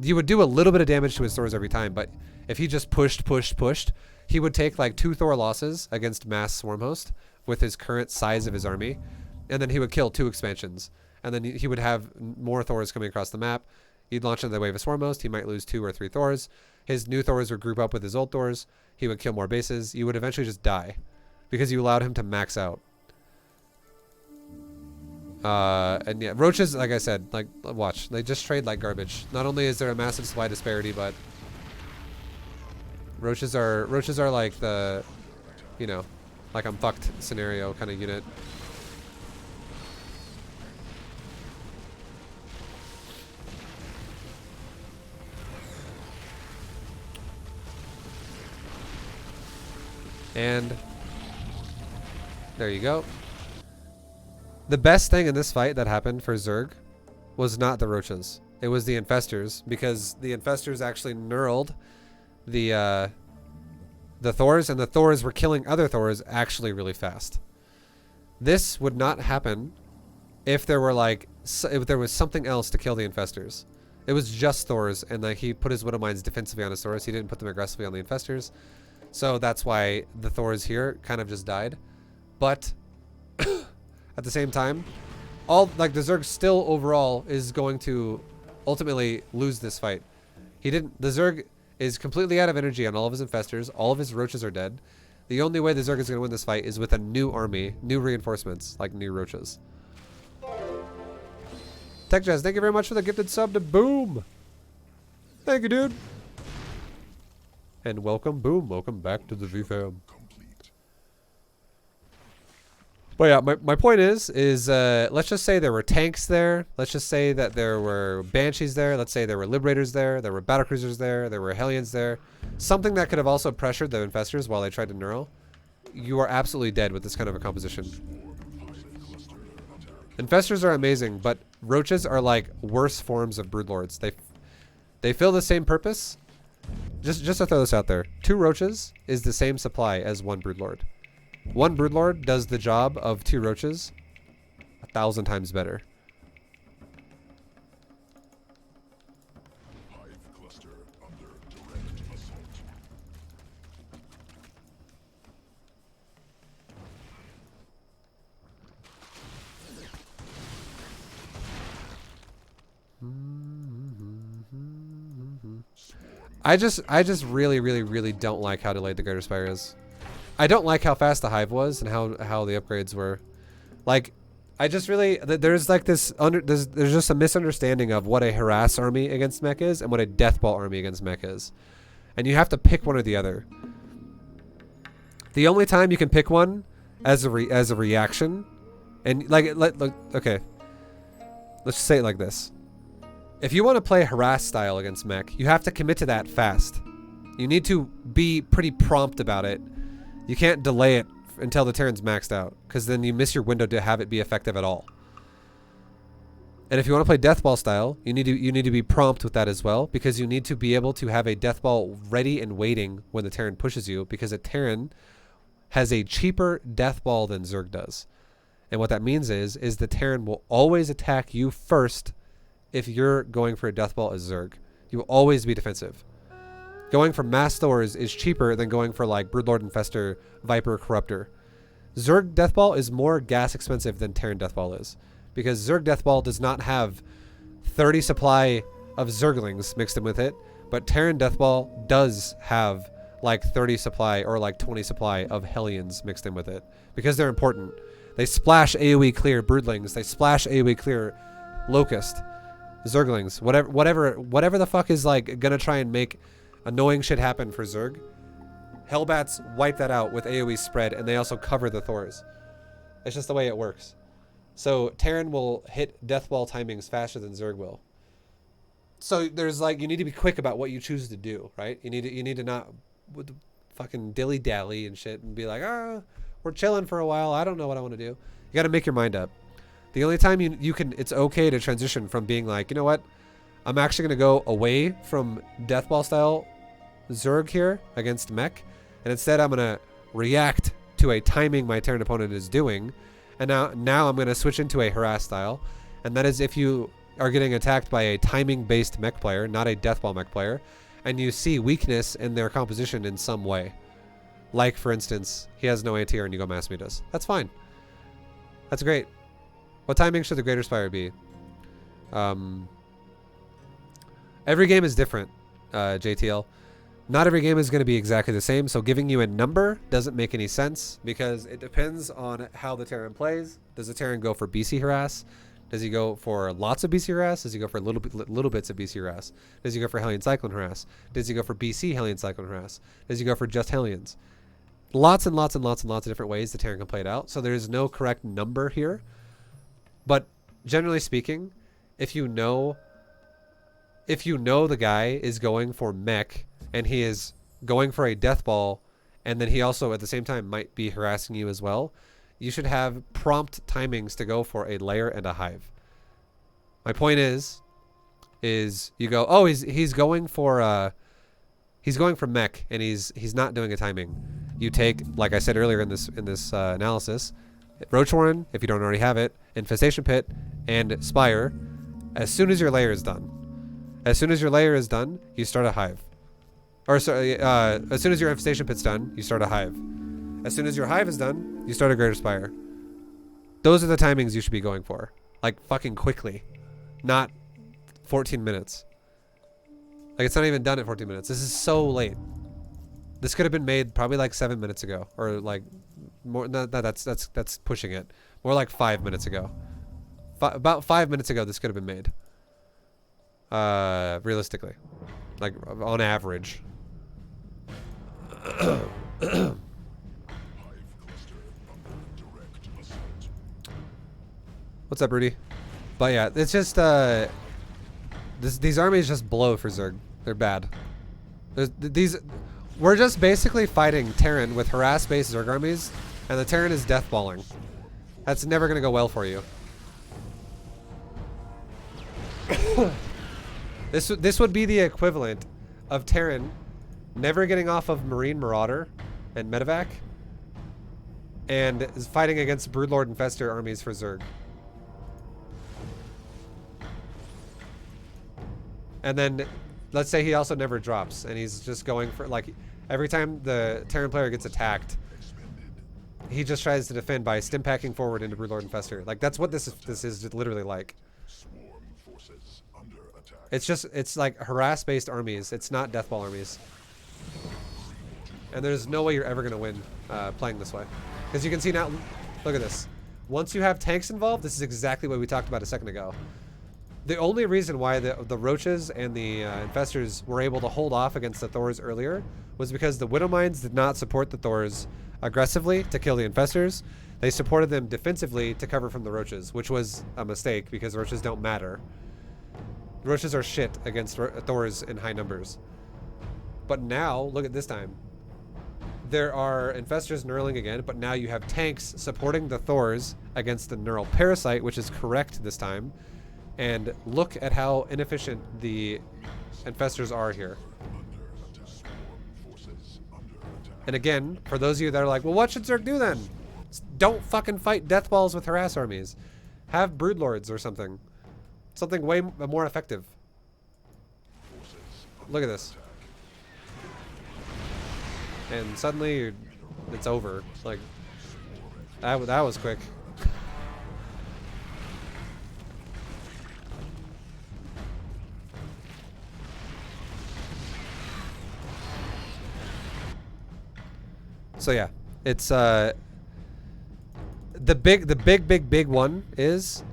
you would do a little bit of damage to his Thors every time, but if he just pushed, he would take like 2 Thor losses against mass Swarm Host with his current size of his army, and then he would kill 2 expansions, and then he would have more Thors coming across the map. He'd launch another wave of Swarm Host. He might lose 2 or 3 Thors. His new Thors would group up with his old Thors. He would kill more bases. You would eventually just die because you allowed him to max out. And yeah, roaches, like I said, like, watch, they just trade like garbage. Not only is there a massive supply disparity, but roaches are like the, you know, like I'm fucked scenario kind of unit. And there you go. The best thing in this fight that happened for Zerg was not the roaches. It was the infestors, because the infestors actually knurled the Thors, and the Thors were killing other Thors actually really fast. This would not happen if there were like if there was something else to kill the infestors. It was just Thors, and like he put his Widow Mines defensively on his Thors. He didn't put them aggressively on the Infestors. So that's why the Thors here kind of just died. But at the same time, all like the Zerg still overall is going to ultimately lose this fight. The Zerg is completely out of energy on all of his Infestors. All of his Roaches are dead. The only way the Zerg is going to win this fight is with a new army, new reinforcements, like new Roaches. Tech Jazz, thank you very much for the gifted sub to Boom. Thank you, dude. And welcome, Boom. Welcome back to the VFam. Complete. But yeah, my point is let's just say there were tanks there. Let's just say that there were Banshees there. Let's say there were Liberators there. There were Battlecruisers there. There were Hellions there. Something that could have also pressured the Infestors while they tried to neural. You are absolutely dead with this kind of a composition. Infestors are amazing, but Roaches are like worse forms of Broodlords. They fill the same purpose. Just to throw this out there, 2 Roaches is the same supply as 1 Broodlord. 1 Broodlord does the job of 2 Roaches 1,000 times better. Hive cluster under direct assault. I just really don't like how delayed the Greater Spire is. I don't like how fast the Hive was and how the upgrades were. Like, I just really there's like this there's just a misunderstanding of what a Harass army against Mech is and what a Deathball army against Mech is, and you have to pick one or the other. The only time you can pick one as a reaction, and like okay, let's just say it like this. If you want to play Harass style against Mech, you have to commit to that fast. You need to be pretty prompt about it. You can't delay it until the Terran's maxed out, because then you miss your window to have it be effective at all. And if you want to play Deathball style, you need to be prompt with that as well, because you need to be able to have a Deathball ready and waiting when the Terran pushes you, because a Terran has a cheaper Deathball than Zerg does. And what that means is the Terran will always attack you first if you're going for a Deathball as Zerg. You will always be defensive. Going for Mass Thors is cheaper than going for like Broodlord Infestor, Viper, Corruptor. Zerg Deathball is more gas expensive than Terran Deathball is, because Zerg Deathball does not have 30 supply of Zerglings mixed in with it, but Terran Deathball does have like 30 supply or like 20 supply of Hellions mixed in with it, because they're important. They splash AoE clear Broodlings, they splash AoE clear Locust, Zerglings, whatever the fuck is like gonna try and make annoying shit happen for Zerg. Hellbats wipe that out with AoE spread, and they also cover the Thors. It's just the way it works. So Terran will hit Deathball timings faster than Zerg will. So there's like, you need to be quick about what you choose to do, right? You need to not fucking dilly dally and shit and be like, we're chilling for a while, I don't know what I want to do. You got to make your mind up. The only time you can, it's okay to transition from being like, you know what, I'm actually going to go away from Deathball style Zerg here against Mech, and instead I'm going to react to a timing my Terran opponent is doing, and now I'm going to switch into a Harass style, and that is if you are getting attacked by a timing based Mech player, not a Deathball Mech player, and you see weakness in their composition in some way, like for instance he has no anti-air and you go Mass Mutas. That's fine, that's great. What timing should the Greater Spire be? Every game is different, JTL. Not every game is going to be exactly the same, so giving you a number doesn't make any sense, because it depends on how the Terran plays. Does the Terran go for BC Harass? Does he go for lots of BC Harass? Does he go for little bits of BC Harass? Does he go for Hellion Cyclone Harass? Does he go for BC Hellion Cyclone Harass? Does he go for just Hellions? Lots and lots of different ways the Terran can play it out, so there's no correct number here. But generally speaking, if you know the guy is going for Mech and he is going for a Deathball, and then he also at the same time might be harassing you as well, you should have prompt timings to go for a Lair and a Hive. My point is you go, oh, he's going for Mech and he's not doing a timing. You take, like I said earlier in this analysis, Roach Warren, if you don't already have it, Infestation Pit, and Spire, as soon as your layer is done. As soon as your layer is done, you start a hive. Or sorry, as soon as your infestation pit's done, you start a hive. As soon as your hive is done, you start a greater spire. Those are the timings you should be going for. Like, fucking quickly. Not 14 minutes. Like, it's not even done at 14 minutes. This is so late. This could have been made probably like 7 minutes ago. Or like, more, no, that's pushing it. More like 5 minutes ago. About 5 minutes ago, this could have been made. Realistically. Like, on average. What's up, Rudy? But yeah, it's just these armies just blow for Zerg. They're bad. We're just basically fighting Terran with harass-based Zerg armies, and the Terran is deathballing. That's never gonna go well for you. This would be the equivalent of Terran never getting off of Marine Marauder and Medevac, and is fighting against Broodlord Infestor armies for Zerg. And then, let's say he also never drops, and he's just going for, like, every time the Terran player gets attacked, he just tries to defend by stim packing forward into Broodlord Infestor. Like, that's what this is literally like. It's like harass-based armies. It's not deathball armies. And there's no way you're ever going to win playing this way. Because you can see now, look at this. Once you have tanks involved, this is exactly what we talked about a second ago. The only reason why the Roaches and the Infestors were able to hold off against the Thors earlier was because the Widowmines did not support the Thors aggressively to kill the Infestors. They supported them defensively to cover from the Roaches, which was a mistake because Roaches don't matter. Roaches are shit against Thors in high numbers. But now, look at this time. There are Infestors knurling again, but now you have tanks supporting the Thors against the Neural Parasite, which is correct this time. And look at how inefficient the Infestors are here. And again, for those of you that are like, well, what should Zerg do then? Don't fucking fight deathballs with harass armies. Have Broodlords or something. Something way more effective. Look at this. And suddenly, it's over. Like, that was quick. So yeah, it's the big one is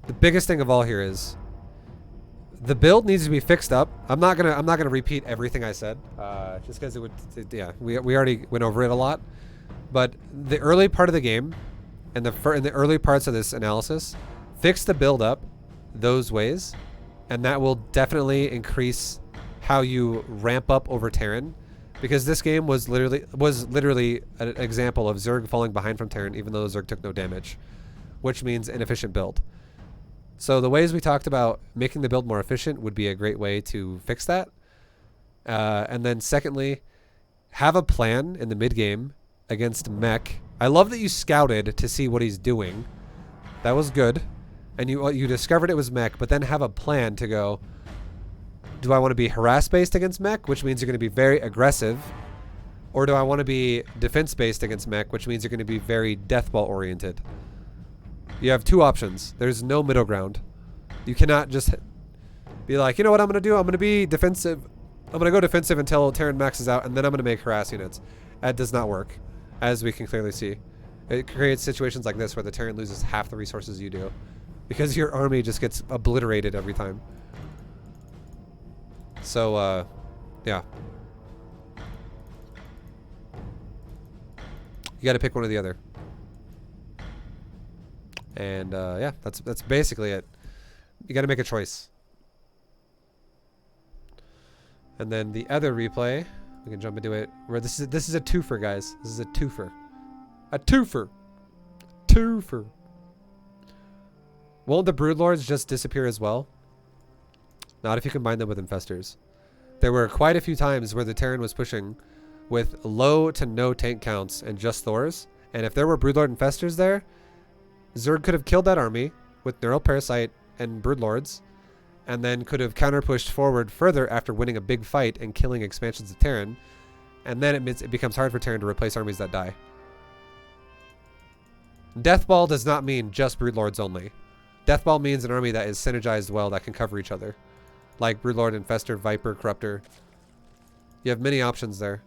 the biggest thing of all here is the build needs to be fixed up. I'm not gonna repeat everything I said, just because yeah, we already went over it a lot. But the early part of the game and in the early parts of this analysis, fix the build up those ways, and that will definitely increase how you ramp up over Terran. Because this game was literally an example of Zerg falling behind from Terran, even though Zerg took no damage, which means inefficient build. So the ways we talked about making the build more efficient would be a great way to fix that. And then secondly, have a plan in the mid game against Mech. I love that you scouted to see what he's doing. That was good, and you discovered it was Mech, but then have a plan to go. Do I want to be harass-based against Mech, which means you're going to be very aggressive? Or do I want to be defense-based against Mech, which means you're going to be very deathball-oriented? You have two options. There's no middle ground. You cannot just be like, you know what I'm going to do? I'm going to be defensive. I'm going to go defensive until Terran maxes out, and then I'm going to make harass units. That does not work, as we can clearly see. It creates situations like this where the Terran loses half the resources you do, because your army just gets obliterated every time. So, yeah. You gotta pick one or the other. And, yeah, that's basically it. You gotta make a choice. And then the other replay, we can jump into it, where this is a twofer, guys. This is a twofer. A twofer! Twofer! Won't the Broodlords just disappear as well? Not if you combine them with Infestors. There were quite a few times where the Terran was pushing with low to no tank counts and just Thors. And if there were Broodlord Infestors there, Zerg could have killed that army with Neural Parasite and Broodlords and then could have counter pushed forward further after winning a big fight and killing expansions of Terran, and then it becomes hard for Terran to replace armies that die. Deathball does not mean just Brood Lords only. Deathball means an army that is synergized well, that can cover each other. Like Broodlord, Infestor, Viper, Corruptor. You have many options there.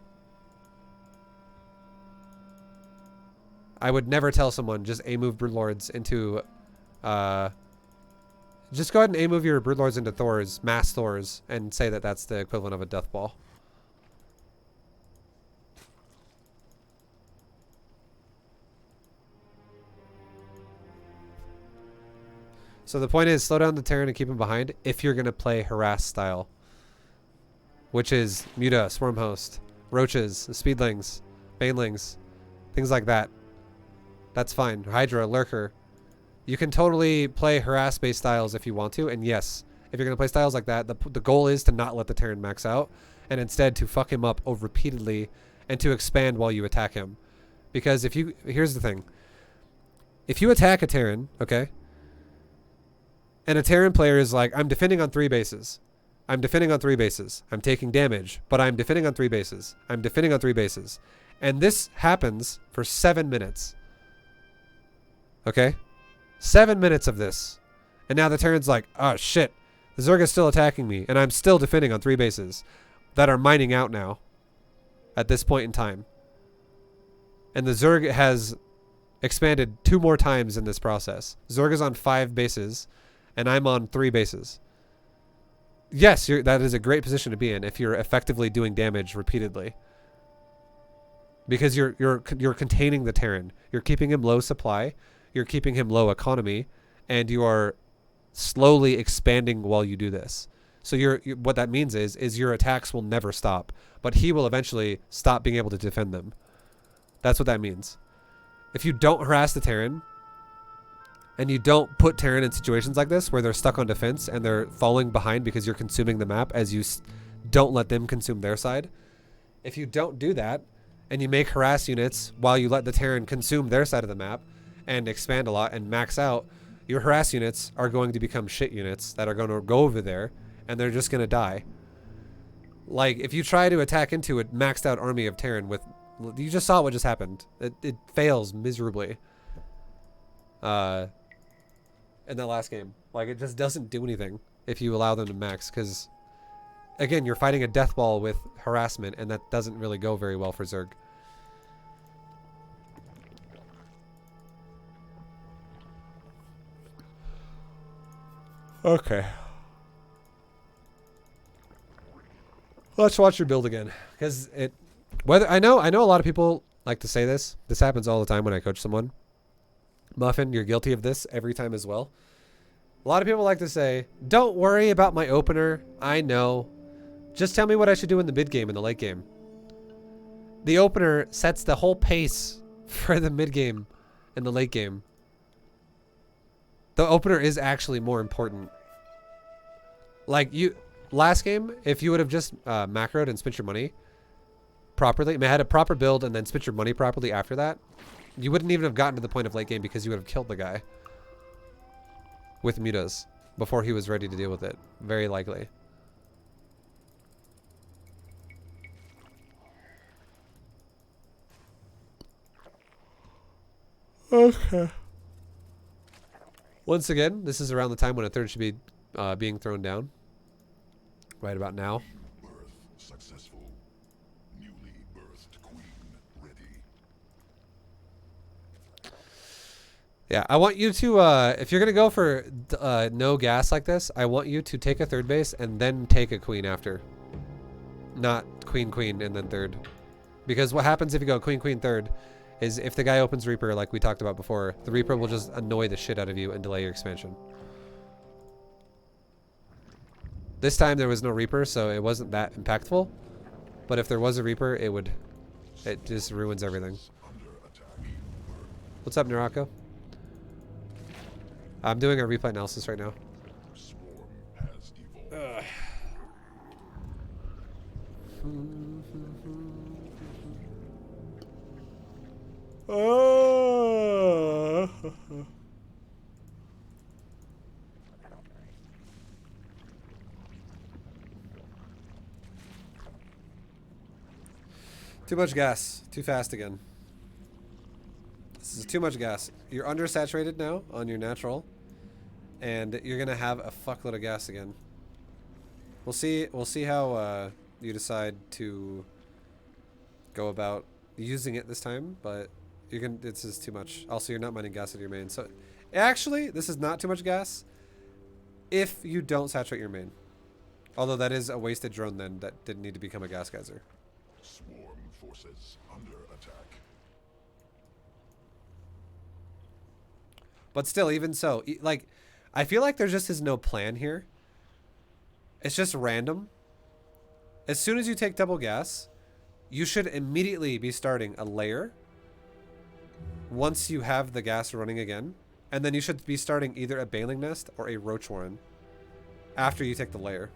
I would never tell someone just A-move Broodlords into... just go ahead and A-move your Broodlords into Thors, mass Thors, and say that that's the equivalent of a Deathball. So the point is, slow down the Terran and keep him behind if you're going to play Harass style. Which is Muta, Swarm Host, Roaches, Speedlings, Banelings, things like that. That's fine. Hydra, Lurker. You can totally play Harass-based styles if you want to. And yes, if you're going to play styles like that, the goal is to not let the Terran max out. And instead to fuck him up repeatedly and to expand while you attack him. Because if you... Here's the thing. If you attack a Terran, okay... And a Terran player is like, I'm defending on 3 bases. I'm defending on 3 bases. I'm taking damage, but I'm defending on 3 bases. I'm defending on 3 bases. And this happens for 7 minutes. Okay? 7 minutes of this. And now the Terran's like, oh shit. The Zerg is still attacking me, and I'm still defending on 3 bases that are mining out now. At this point in time. And the Zerg has expanded 2 more times in this process. Zerg is on 5 bases. And I'm on 3 bases. Yes, that is a great position to be in if you're effectively doing damage repeatedly. Because you're containing the Terran. You're keeping him low supply. You're keeping him low economy. And you are slowly expanding while you do this. So what that means is your attacks will never stop. But he will eventually stop being able to defend them. That's what that means. If you don't harass the Terran... and you don't put Terran in situations like this where they're stuck on defense and they're falling behind because you're consuming the map as you don't let them consume their side. If you don't do that and you make harass units while you let the Terran consume their side of the map and expand a lot and max out, your harass units are going to become shit units that are going to go over there and they're just going to die. Like, if you try to attack into a maxed out army of Terran with... You just saw what just happened. It fails miserably. In that last game. Like, it just doesn't do anything if you allow them to max, because, again, you're fighting a death ball with harassment, and that doesn't really go very well for Zerg. Okay. Let's watch your build again, because I know a lot of people like to say this. This happens all the time when I coach someone. Muffin, you're guilty of this every time as well. A lot of people like to say, don't worry about my opener. I know. Just tell me what I should do in the mid game and the late game. The opener sets the whole pace for the mid game and the late game. The opener is actually more important. Like, last game, if you would have just macroed and spent your money properly, had a proper build and then spent your money properly after that, you wouldn't even have gotten to the point of late game because you would have killed the guy with mutas before he was ready to deal with it. Very likely. Okay. Once again, this is around the time when a third should be being thrown down. Right about now. Birth successful. Newly birthed queen ready. Yeah, I want you to, if you're going to go for no gas like this, I want you to take a third base and then take a queen after. Not queen, queen, and then third. Because what happens if you go queen, queen, third is if the guy opens Reaper, like we talked about before, the Reaper will just annoy the shit out of you and delay your expansion. This time there was no Reaper, so it wasn't that impactful. But if there was a Reaper, it just ruins everything. What's up, Narako? I'm doing a replay analysis right now. Swarm has evolved. Too much gas. Too fast again. This is too much gas. You're undersaturated now on your natural, and you're gonna have a fuckload of gas again. We'll see. We'll see how you decide to go about using it this time, but you can. It's just too much. Also, you're not mining gas at your main, so actually, this is not too much gas if you don't saturate your main. Although that is a wasted drone then that didn't need to become a gas geyser. Swarm forces under attack. But still, even so, like, I feel like there just is no plan here. It's just random. As soon as you take double gas, you should immediately be starting a layer once you have the gas running again. And then you should be starting either a baling nest or a roach warren after you take the layer.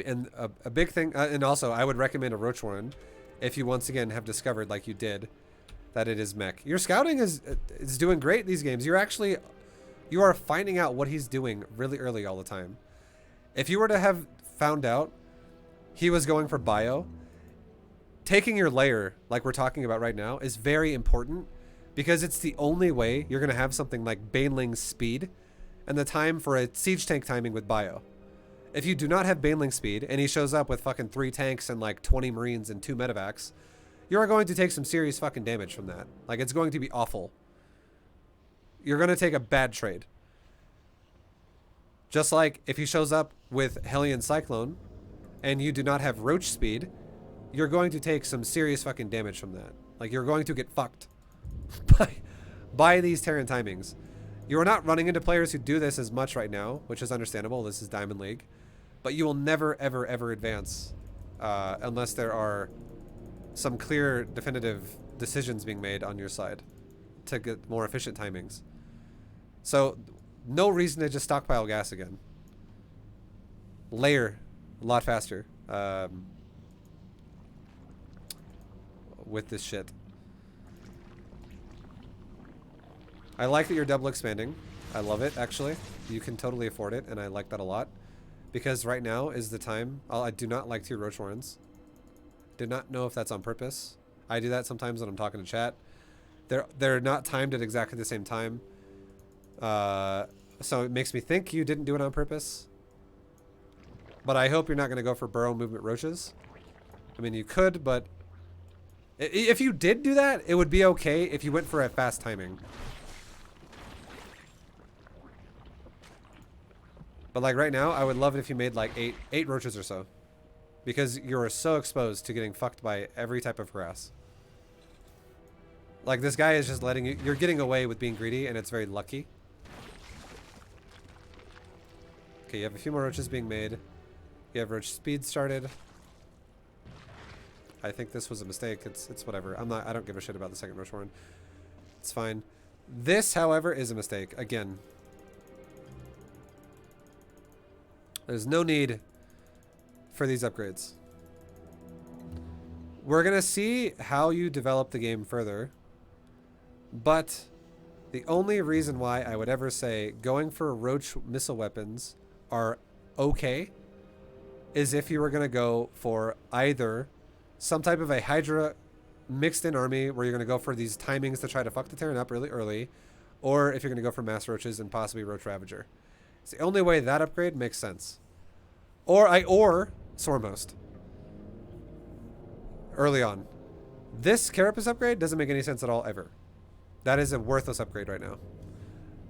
And a big thing, and also I would recommend a roach warren if you once again have discovered, like you did, that it is Mech. Your scouting is doing great these games. You are finding out what he's doing really early all the time. If you were to have found out he was going for bio, taking your layer, like we're talking about right now, is very important because it's the only way you're going to have something like Baneling's speed and the time for a siege tank timing with bio. If you do not have Baneling speed and he shows up with fucking 3 tanks and like 20 marines and 2 medevacs, you are going to take some serious fucking damage from that. Like, it's going to be awful. You're going to take a bad trade. Just like if he shows up with Hellion Cyclone and you do not have Roach speed, you're going to take some serious fucking damage from that. Like, you're going to get fucked by these Terran timings. You are not running into players who do this as much right now, which is understandable. This is Diamond League. But you will never, ever, ever advance unless there are some clear, definitive decisions being made on your side to get more efficient timings. So, no reason to just stockpile gas again. Layer a lot faster with this shit. I like that you're double expanding. I love it, actually. You can totally afford it, and I like that a lot. Because right now is the time. I do not like 2 roach warrens. Do not know if that's on purpose. I do that sometimes when I'm talking to chat. They're not timed at exactly the same time. So it makes me think you didn't do it on purpose. But I hope you're not going to go for burrow movement roaches. I mean, you could, but if you did do that, it would be okay if you went for a fast timing. But like right now, I would love it if you made like 8 roaches or so. Because you're so exposed to getting fucked by every type of harass. Like, this guy is just letting you... You're getting away with being greedy, and it's very lucky. Okay, you have a few more roaches being made. You have roach speed started. I think this was a mistake. It's whatever. I don't give a shit about the second roach warren. It's fine. This, however, is a mistake. Again. There's no need for these upgrades. We're going to see how you develop the game further. But the only reason why I would ever say going for roach missile weapons are okay is if you were going to go for either some type of a Hydra mixed in army where you're going to go for these timings to try to fuck the Terran up really early, or if you're going to go for mass roaches and possibly roach ravager. It's the only way that upgrade makes sense. Or Swarmhost. Early on. This Carapace upgrade doesn't make any sense at all ever. That is a worthless upgrade right now.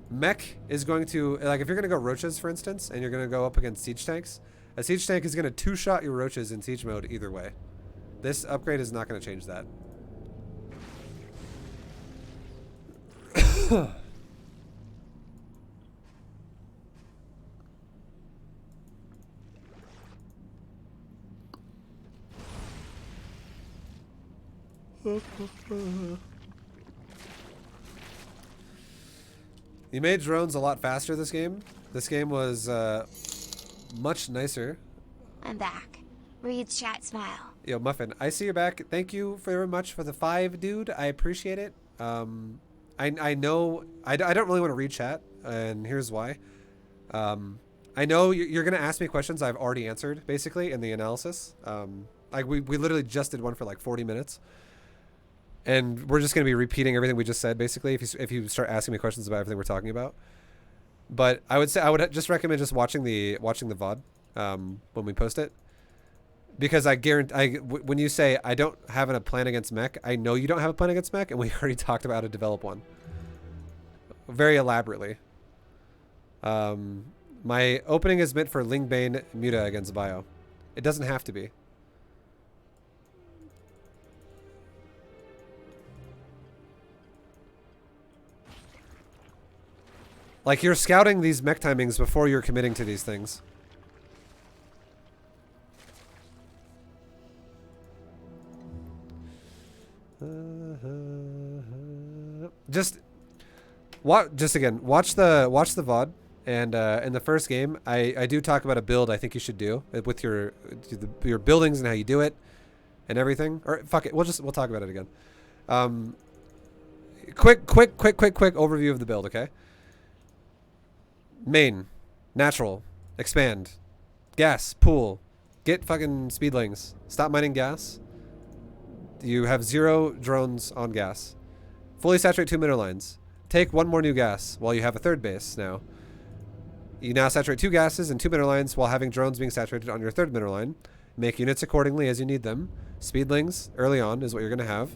Mech is going to, like, if you're going to go roaches, for instance, and you're going to go up against siege tanks, a siege tank is going to 2-shot your roaches in siege mode either way. This upgrade is not going to change that. You made drones a lot faster this game. This game was much nicer. I'm back. Read chat smile. Yo, Muffin, I see you're back. Thank you very much for the 5, dude. I appreciate it. I know I don't really want to read chat, and here's why. I know you're going to ask me questions I've already answered, basically, in the analysis. Like we literally just did one for like 40 minutes. And we're just going to be repeating everything we just said, basically, if you start asking me questions about everything we're talking about. But I would say I would just recommend just watching the VOD when we post it, because I guarantee when you say I don't have a plan against Mech, I know you don't have a plan against Mech, and we already talked about how to develop one very elaborately. My opening is meant for Lingbane Muta against Bio. It doesn't have to be. Like, you're scouting these mech timings before you're committing to these things. Just again, watch the VOD, and in the first game, I do talk about a build I think you should do with your buildings and how you do it and everything. Or fuck it, we'll talk about it again. Quick overview of the build, okay? Main, natural, expand, gas, pool, get fucking speedlings, stop mining gas. You have 0 drones on gas. Fully saturate 2 mineral lines. Take 1 more new gas while you have a 3rd base now. You now saturate 2 gases and 2 mineral lines while having drones being saturated on your 3rd mineral line. Make units accordingly as you need them. Speedlings early on is what you're going to have.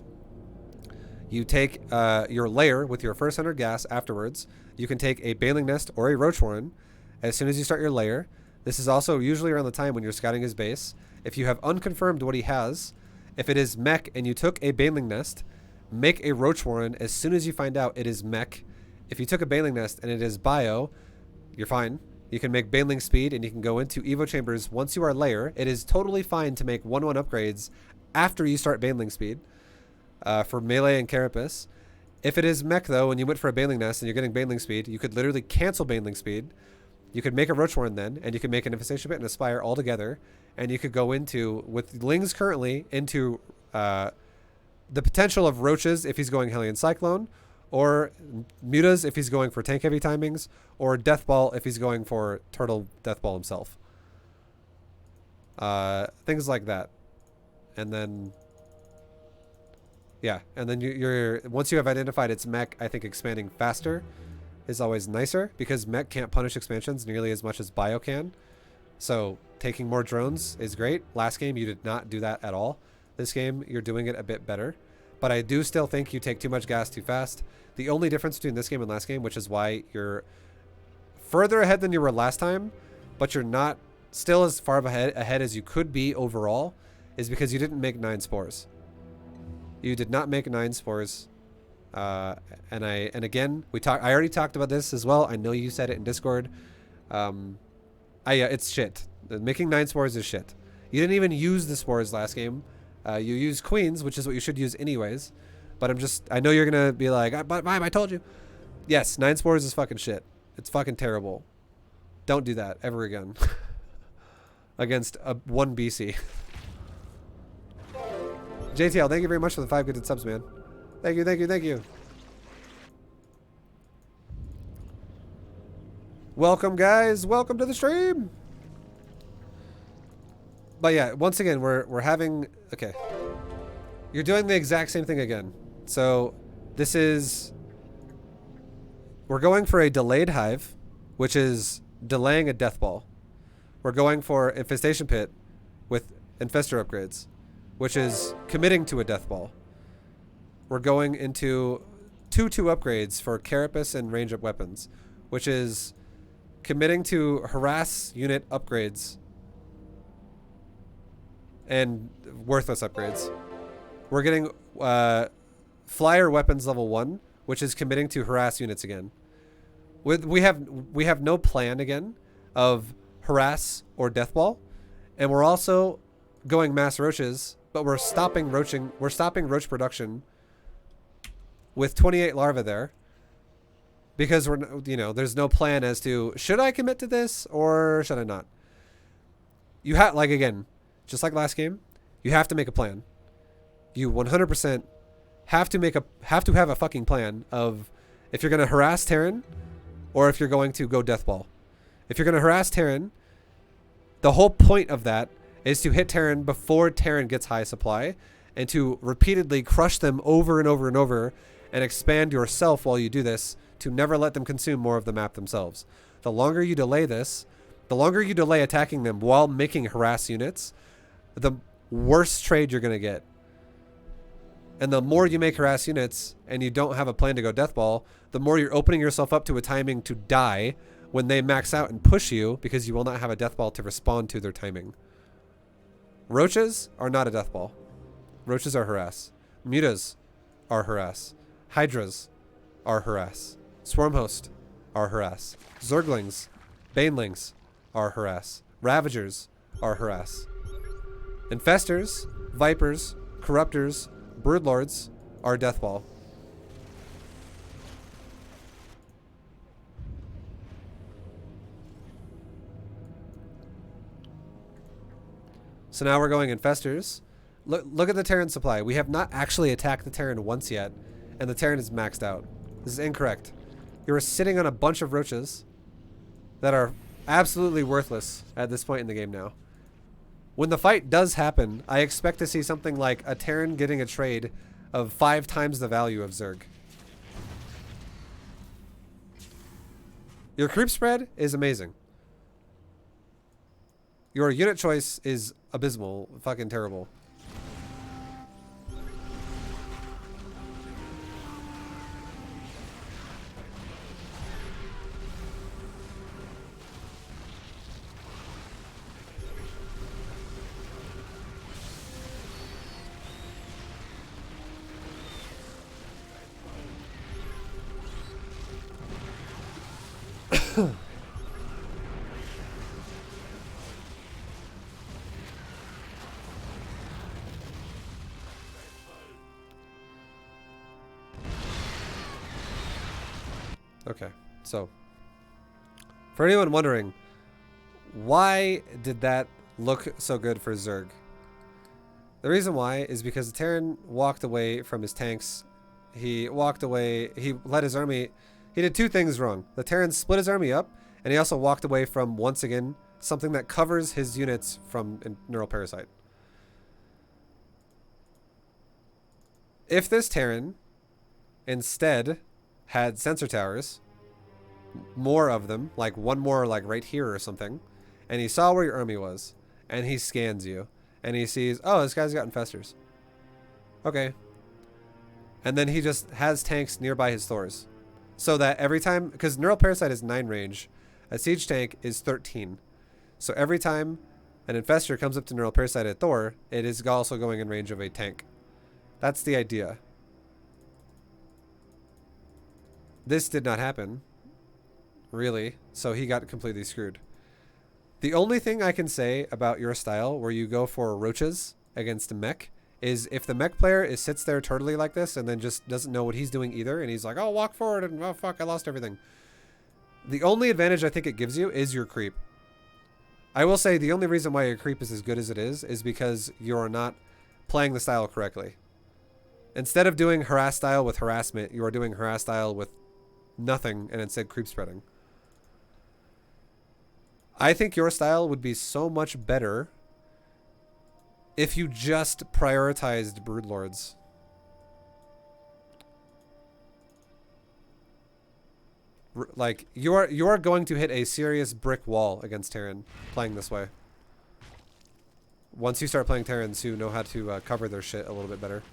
You take your layer with your first 100 gas afterwards. You can take a Baneling Nest or a Roach Warren as soon as you start your layer. This is also usually around the time when you're scouting his base. If you have unconfirmed what he has, if it is Mech and you took a Baneling Nest, make a Roach Warren as soon as you find out it is Mech. If you took a Baneling Nest and it is Bio, you're fine. You can make Baneling Speed and you can go into Evo Chambers once you are layer. It is totally fine to make 1/1 upgrades after you start Baneling Speed for melee and carapace. If it is Mech, though, and you went for a Baneling Nest and you're getting Baneling Speed, you could literally cancel Baneling Speed. You could make a Roach Warren then, and you could make an Infestation Pit and a Spire all together, and you could go into, with Lings currently, into the potential of Roaches if he's going Hellion Cyclone, or Mutas if he's going for tank heavy timings, or Deathball if he's going for Turtle Deathball himself. Things like that. And then... yeah, and then you're once you have identified its Mech, I think expanding faster is always nicer, because Mech can't punish expansions nearly as much as Bio can. So taking more drones is great. Last game, you did not do that at all. This game, you're doing it a bit better. But I do still think you take too much gas too fast. The only difference between this game and last game, which is why you're further ahead than you were last time, but you're not still as far ahead as you could be overall, is because you didn't make 9 spores. You did not make 9 spores, and again I already talked about this as well. I know you said it in Discord. It's shit. Making 9 spores is shit. You didn't even use the spores last game. You used queens, which is what you should use anyways. But I know you're gonna be like, but Mime, I told you. Yes, 9 spores is fucking shit. It's fucking terrible. Don't do that ever again. Against a 1 BC. JTL, thank you very much for the 5 gifted subs, man. Thank you. Welcome, guys. Welcome to the stream. But yeah, once again, we're having... okay. You're doing the exact same thing again. So this is... we're going for a delayed hive, which is delaying a death ball. We're going for Infestation Pit with Infestor upgrades, which is committing to a death ball. We're going into 2/2 upgrades for carapace and range up weapons, which is committing to harass unit upgrades and worthless upgrades. We're getting flyer weapons level 1, which is committing to harass units again. We have no plan again of harass or death ball, and we're also going mass roaches. But we're stopping roach production with 28 larvae there, because there's no plan as to, should I commit to this or should I not? You have, like, again, just like last game, you have to make a plan. You 100% have to have a fucking plan of if you're going to harass Terran or if you're going to go deathball. If you're going to harass Terran, the whole point of that is to hit Terran before Terran gets high supply, and to repeatedly crush them over and over and over, and expand yourself while you do this to never let them consume more of the map themselves. The longer you delay this, the longer you delay attacking them while making harass units, the worse trade you're going to get. And the more you make harass units and you don't have a plan to go deathball, the more you're opening yourself up to a timing to die when they max out and push you, because you will not have a deathball to respond to their timing. Roaches are not a deathball. Roaches are harass. Mutas are harass. Hydras are harass. Swarmhost are harass. Zerglings, banelings are harass. Ravagers are harass. Infestors, vipers, corruptors, broodlords are deathball. So now we're going infestors. Look at the Terran supply. We have not actually attacked the Terran once yet, and the Terran is maxed out. This is incorrect. You're sitting on a bunch of roaches that are absolutely worthless at this point in the game now. When the fight does happen, I expect to see something like a Terran getting a trade of 5 times the value of Zerg. Your creep spread is amazing. Your unit choice is abysmal, fucking terrible. Okay, so for anyone wondering, why did that look so good for Zerg? The reason why is because the Terran walked away from his tanks. He walked away, he led his army. He did 2 things wrong. The Terran split his army up, and he also walked away from, once again, something that covers his units from Neural Parasite. If this Terran instead had sensor towers, more of them, like one more like right here or something, and he saw where your army was, and he scans you, and he sees, oh, this guy's got infestors. Okay. And then he just has tanks nearby his Thors. So that every time, because Neural Parasite is 9 range, a siege tank is 13. So every time an infestor comes up to Neural Parasite at Thor, it is also going in range of a tank. That's the idea. This did not happen, really, so he got completely screwed. The only thing I can say about your style where you go for roaches against a mech is if the mech player sits there totally like this and then just doesn't know what he's doing either, and he's like, oh, walk forward, and oh fuck, I lost everything. The only advantage I think it gives you is your creep. I will say the only reason why your creep is as good as it is because you're not playing the style correctly. Instead of doing harass style with harassment, you are doing harass style with nothing and instead creep spreading. I think your style would be so much better if you just prioritized broodlords. Like you are going to hit a serious brick wall against Terran playing this way. Once you start playing Terrans who know how to cover their shit a little bit better.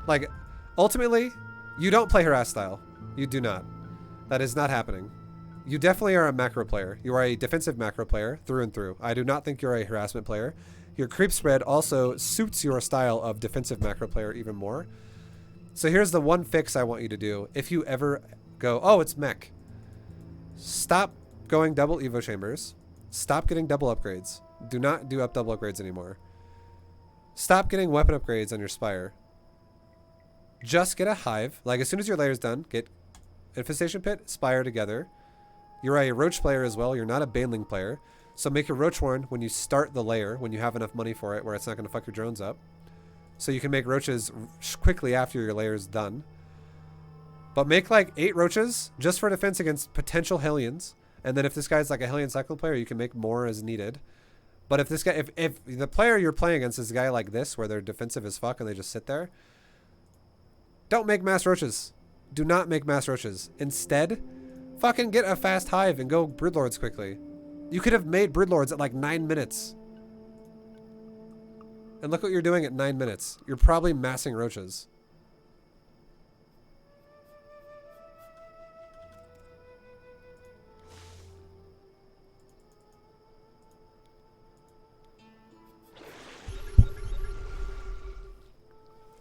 Like, ultimately, you don't play harass style. You do not. That is not happening. You definitely are a macro player. You are a defensive macro player through and through. I do not think you're a harassment player. Your creep spread also suits your style of defensive macro player even more. So here's the one fix I want you to do. If you ever go, oh, it's mech. Stop going double Evo chambers. Stop getting double upgrades. Do not do double upgrades anymore. Stop getting weapon upgrades on your Spire. Just get a hive. Like, as soon as your layer's done, get Infestation Pit, Spire together. You're a Roach player as well. You're not a Baneling player. So make your Roach Horn when you start the layer, when you have enough money for it, where it's not going to fuck your drones up. So you can make Roaches quickly after your layer's done. But make like 8 roaches just for defense against potential Hellions. And then if this guy's like a Hellion cycle player, you can make more as needed. But if this guy, if the player you're playing against is a guy like this, where they're defensive as fuck and they just sit there, don't make mass roaches. Do not make mass roaches. Instead, fucking get a fast hive and go broodlords quickly. You could have made broodlords at like 9 minutes. And look what you're doing at 9 minutes. You're probably massing roaches.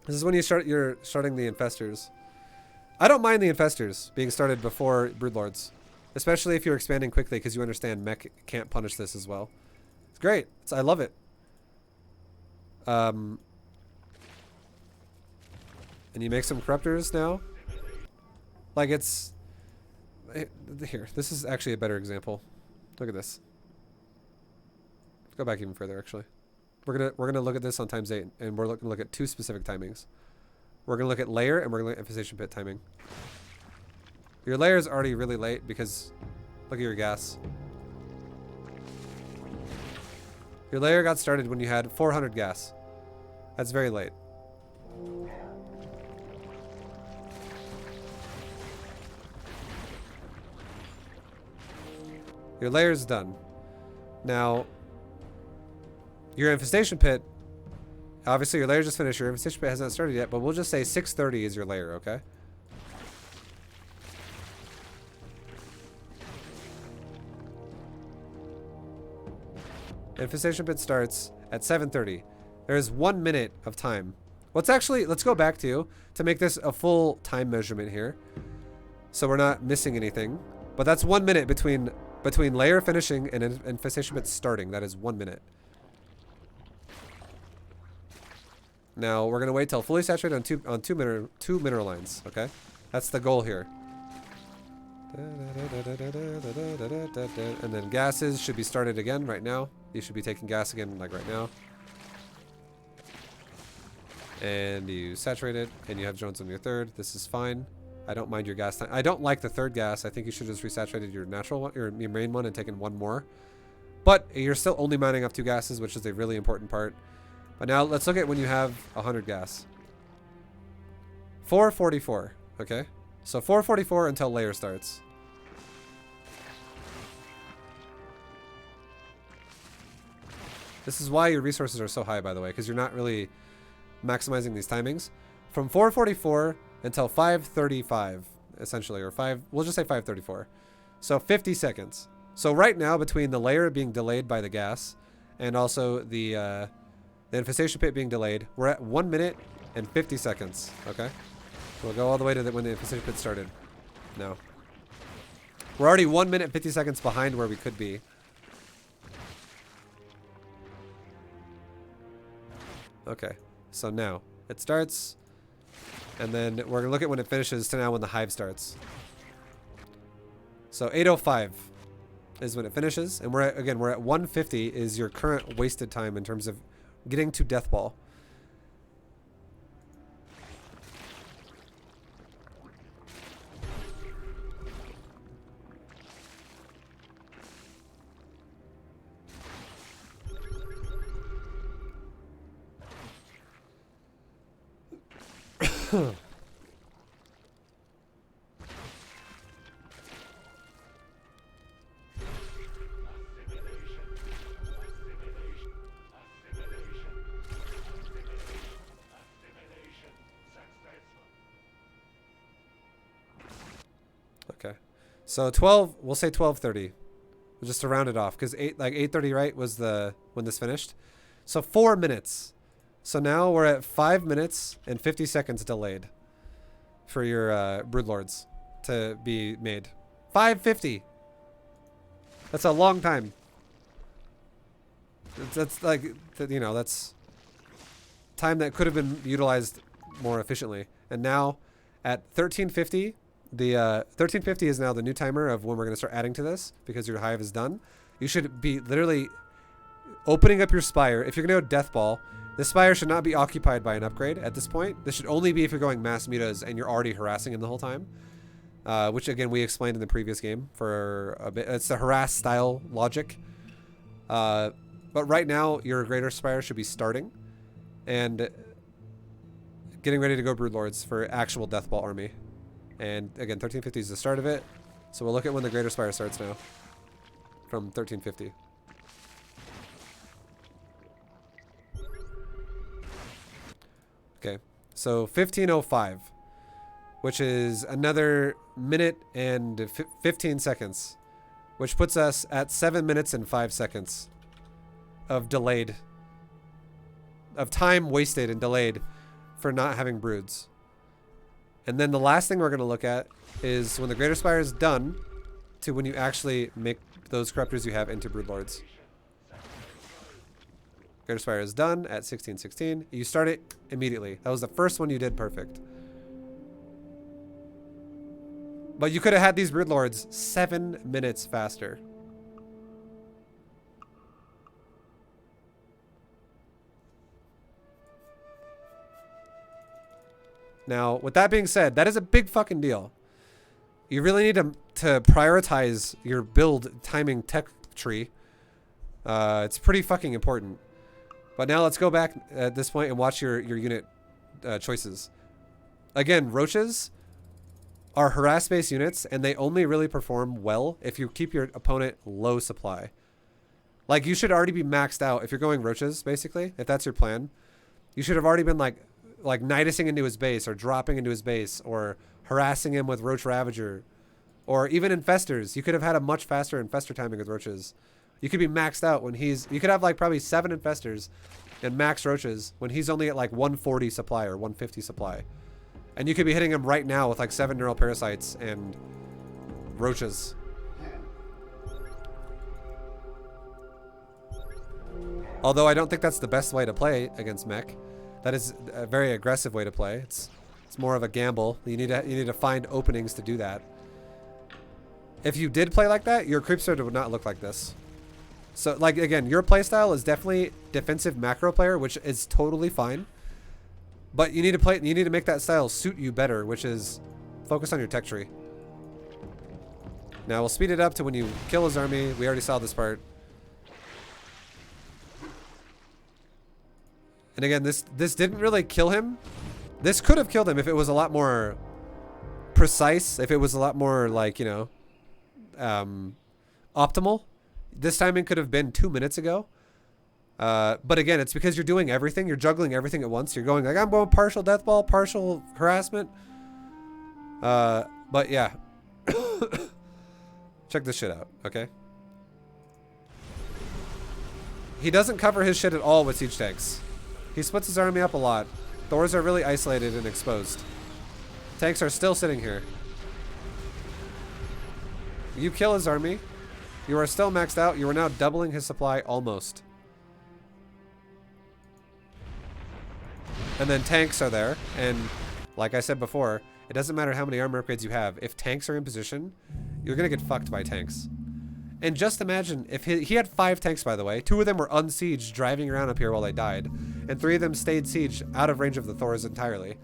This is when you're starting the infestors. I don't mind the infestors being started before broodlords, especially if you're expanding quickly because you understand Mech can't punish this as well. It's great. I love it. And you make some corruptors now. Like here. This is actually a better example. Look at this. Let's go back even further. Actually, we're gonna look at this on ×8, and we're gonna look at 2 specific timings. We're gonna look at layer, and we're gonna look at infestation pit timing. Your layer is already really late because look at your gas. Your layer got started when you had 400 gas. That's very late. Your layer's done. Now, your infestation pit, obviously your layer just finished. Your infestation pit hasn't started yet, but we'll just say 6:30 is your layer, okay? Infestation pit starts at 7:30. There's 1 minute of time. Let's go back to make this a full time measurement here, so we're not missing anything. But that's 1 minute between layer finishing and infestation pit starting. That is 1 minute. Now we're gonna wait till fully saturated on two mineral lines. Okay, that's the goal here. And then gases should be started again right now. You should be taking gas again like right now. And you saturate it, and you have drones on your third. This is fine. I don't mind your gas time. I don't like the third gas. I think you should just resaturated your natural one, your main one, and taken 1 more. But you're still only mining up 2 gases, which is a really important part. But now let's look at when you have 100 gas. 444. Okay, so 444 until layer starts. This is why your resources are so high, by the way, because you're not really maximizing these timings. From 444 until 535, essentially, or we'll just say 534. So 50 seconds. So right now, between the layer being delayed by the gas and also the infestation pit being delayed, we're at 1 minute and 50 seconds. Okay, we'll go all the way to when the infestation pit started. No, we're already 1 minute 50 seconds behind where we could be. Okay, so now it starts, and then we're gonna look at when it finishes to now when the hive starts. So 8:05 is when it finishes, and we're at 150 is your current wasted time in terms of getting to deathball. Okay, so 12. We'll say 12:30, just to round it off, because 8:30, right, was when this finished. So 4 minutes. So now we're at 5 minutes and 50 seconds delayed for your broodlords to be made. 550. That's a long time. That's like, you know, that's time that could have been utilized more efficiently. And now at 1350, the 1350 is now the new timer of when we're going to start adding to this, because your hive is done. You should be literally opening up your spire. If you're going to go deathball, This spire should not be occupied by an upgrade at this point. This should only be if you're going mass mutas and you're already harassing him the whole time. Which again, we explained in the previous game for a bit. It's the harass style logic. But right now, your greater spire should be starting and getting ready to go Broodlords for actual Deathball army. And again, 1350 is the start of it. So we'll look at when the greater spire starts now from 1350. Okay, so 1505, which is another minute and 15 seconds, which puts us at 7 minutes and 5 seconds of time wasted and delayed for not having broods. And then the last thing we're going to look at is when the greater spire is done to when you actually make those corruptors you have into broodlords. Greater spire is done at 1616. You start it immediately. That was the first one you did perfect. But you could have had these broodlords 7 minutes faster. Now, with that being said, that is a big fucking deal. You really need to prioritize your build timing tech tree. It's pretty fucking important. But now let's go back at this point and watch your unit choices. Again, roaches are harass-based units, and they only really perform well if you keep your opponent low supply. Like, you should already be maxed out if you're going roaches, basically, if that's your plan. You should have already been like nidusing into his base or dropping into his base or harassing him with Roach Ravager or even Infestors. You could have had a much faster Infestor timing with roaches. You could be maxed out when you could have like probably 7 Infestors and max roaches when he's only at like 140 supply or 150 supply. And you could be hitting him right now with like 7 neural parasites and roaches. Although I don't think that's the best way to play against Mech. That is a very aggressive way to play. It's more of a gamble. You need to find openings to do that. If you did play like that, your creep surge would not look like this. So, like, again, your playstyle is definitely defensive macro player, which is totally fine. But you need to make that style suit you better, which is focus on your tech tree. Now we'll speed it up to when you kill his army. We already saw this part. And again, this didn't really kill him. This could have killed him if it was a lot more precise, if it was a lot more like, you know, optimal. This timing could have been 2 minutes ago. But again, it's because you're doing everything. You're juggling everything at once. You're going like, I'm going partial deathball, partial harassment. But yeah. Check this shit out, okay? He doesn't cover his shit at all with siege tanks. He splits his army up a lot. Thors are really isolated and exposed. Tanks are still sitting here. You kill his army. You are still maxed out. You are now doubling his supply almost. And then tanks are there. And like I said before, it doesn't matter how many armor upgrades you have. If tanks are in position, you're going to get fucked by tanks. And just imagine if he had 5 tanks, by the way. 2 of them were unsieged, driving around up here while they died. And 3 of them stayed siege out of range of the Thors entirely.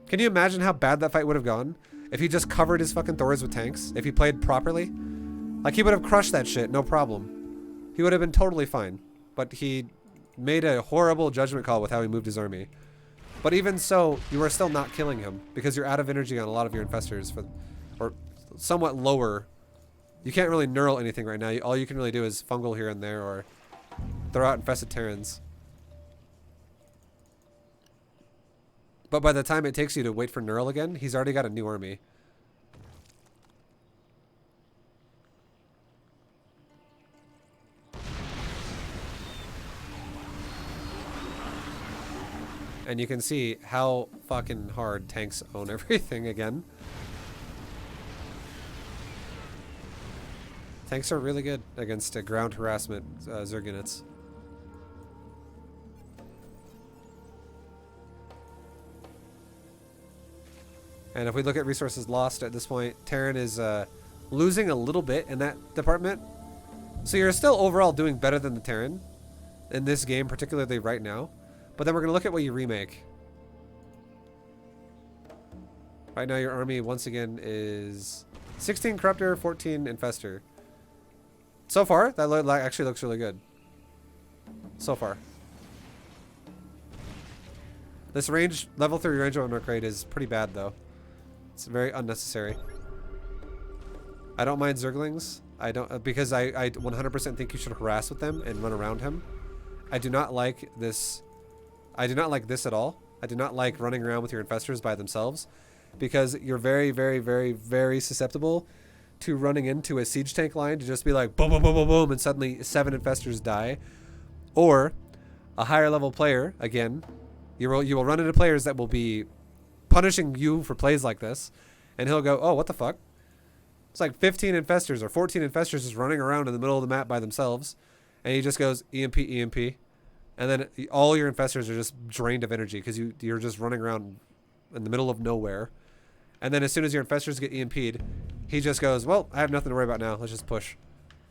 Can you imagine how bad that fight would have gone? If he just covered his fucking Thors with tanks? If he played properly? Like, he would have crushed that shit, no problem. He would have been totally fine. But he made a horrible judgment call with how he moved his army. But even so, you are still not killing him. Because you're out of energy on a lot of your infestors. Or somewhat lower. You can't really neural anything right now. All you can really do is fungal here and there or throw out infested Terrans. But by the time it takes you to wait for neural again, he's already got a new army. And you can see how fucking hard tanks own everything again. Tanks are really good against ground harassment Zerg units. And if we look at resources lost at this point, Terran is losing a little bit in that department. So you're still overall doing better than the Terran in this game, particularly right now. But then we're going to look at what you remake. Right now your army, once again, is 16 Corruptor, 14 Infestor. So far, that actually looks really good. So far. This range, level 3 range of upgrade is pretty bad, though. It's very unnecessary. I don't mind Zerglings. I don't, because I 100% think you should harass with them and run around him. I do not like this. I do not like this at all. I do not like running around with your infestors by themselves, because you're very, very, very, very susceptible to running into a siege tank line to just be like boom, boom, boom, boom, boom, and suddenly 7 infestors die. Or a higher level player, again, you will run into players that will be punishing you for plays like this, and he'll go, oh, what the fuck? It's like 15 infestors or 14 infestors just running around in the middle of the map by themselves, and he just goes EMP, EMP, and then all your infestors are just drained of energy because you're just running around in the middle of nowhere. And then as soon as your infestors get EMP'd, he just goes, well, I have nothing to worry about now. Let's just push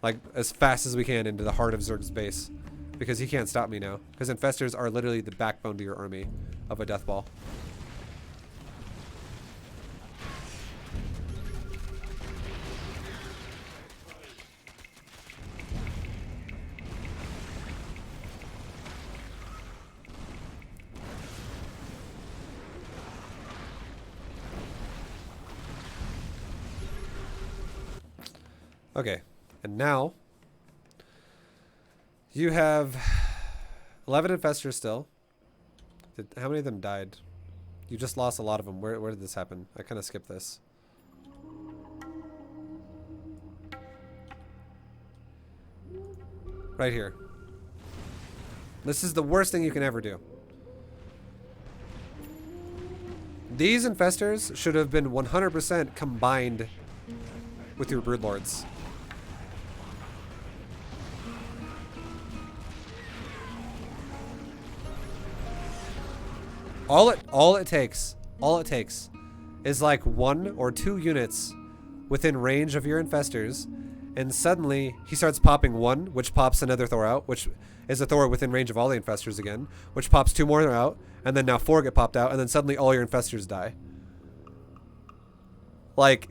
like as fast as we can into the heart of Zerg's base, because he can't stop me now. Because infestors are literally the backbone to your army of a deathball. Okay, and now you have 11 infestors still. How many of them died? You just lost a lot of them. Where did this happen? I kind of skipped this. Right here. This is the worst thing you can ever do. These infestors should have been 100% combined with your broodlords. All it takes is like 1 or 2 units within range of your infestors, and suddenly he starts popping 1, which pops another Thor out, which is a Thor within range of all the infestors again, which pops 2 more out, and then now 4 get popped out, and then suddenly all your infestors die. Like,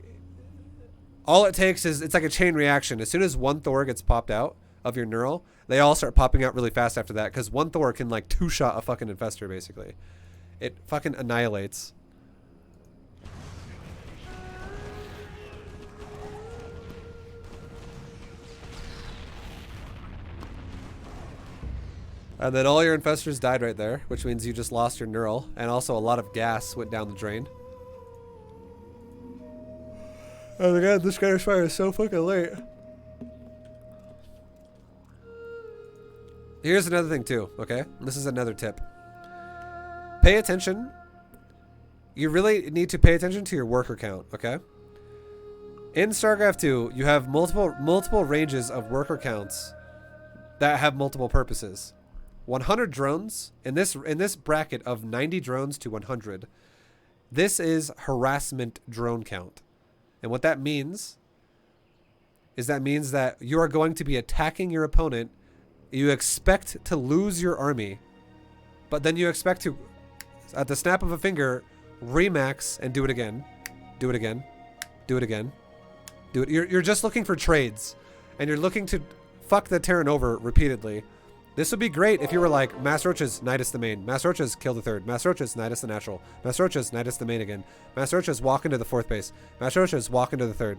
all it takes is, it's like a chain reaction. As soon as 1 Thor gets popped out of your neural, they all start popping out really fast after that, because 1 Thor can like 2-shot a fucking infestor basically. It fucking annihilates. And then all your infestors died right there, which means you just lost your neural, and also a lot of gas went down the drain. Oh my god, this guy's fire is so fucking late. Here's another thing too, okay? This is another tip. Pay attention. You really need to pay attention to your worker count, okay? In StarCraft 2, you have multiple ranges of worker counts that have multiple purposes. 100 drones in this bracket of 90 drones to 100. This is harassment drone count. And what that means is that you are going to be attacking your opponent. You expect to lose your army, but then you expect to, at the snap of a finger, remax and do it again. Do it again. Do it again. Do it. You're just looking for trades, and you're looking to fuck the Terran over repeatedly. This would be great if you were like, Mass Roaches, Nidus the main. Mass Roaches, kill the third. Mass Roaches, Nidus the natural. Mass Roaches, Nidus the main again. Mass Roaches, walk into the 4th base. Mass Roaches, walk into the 3rd.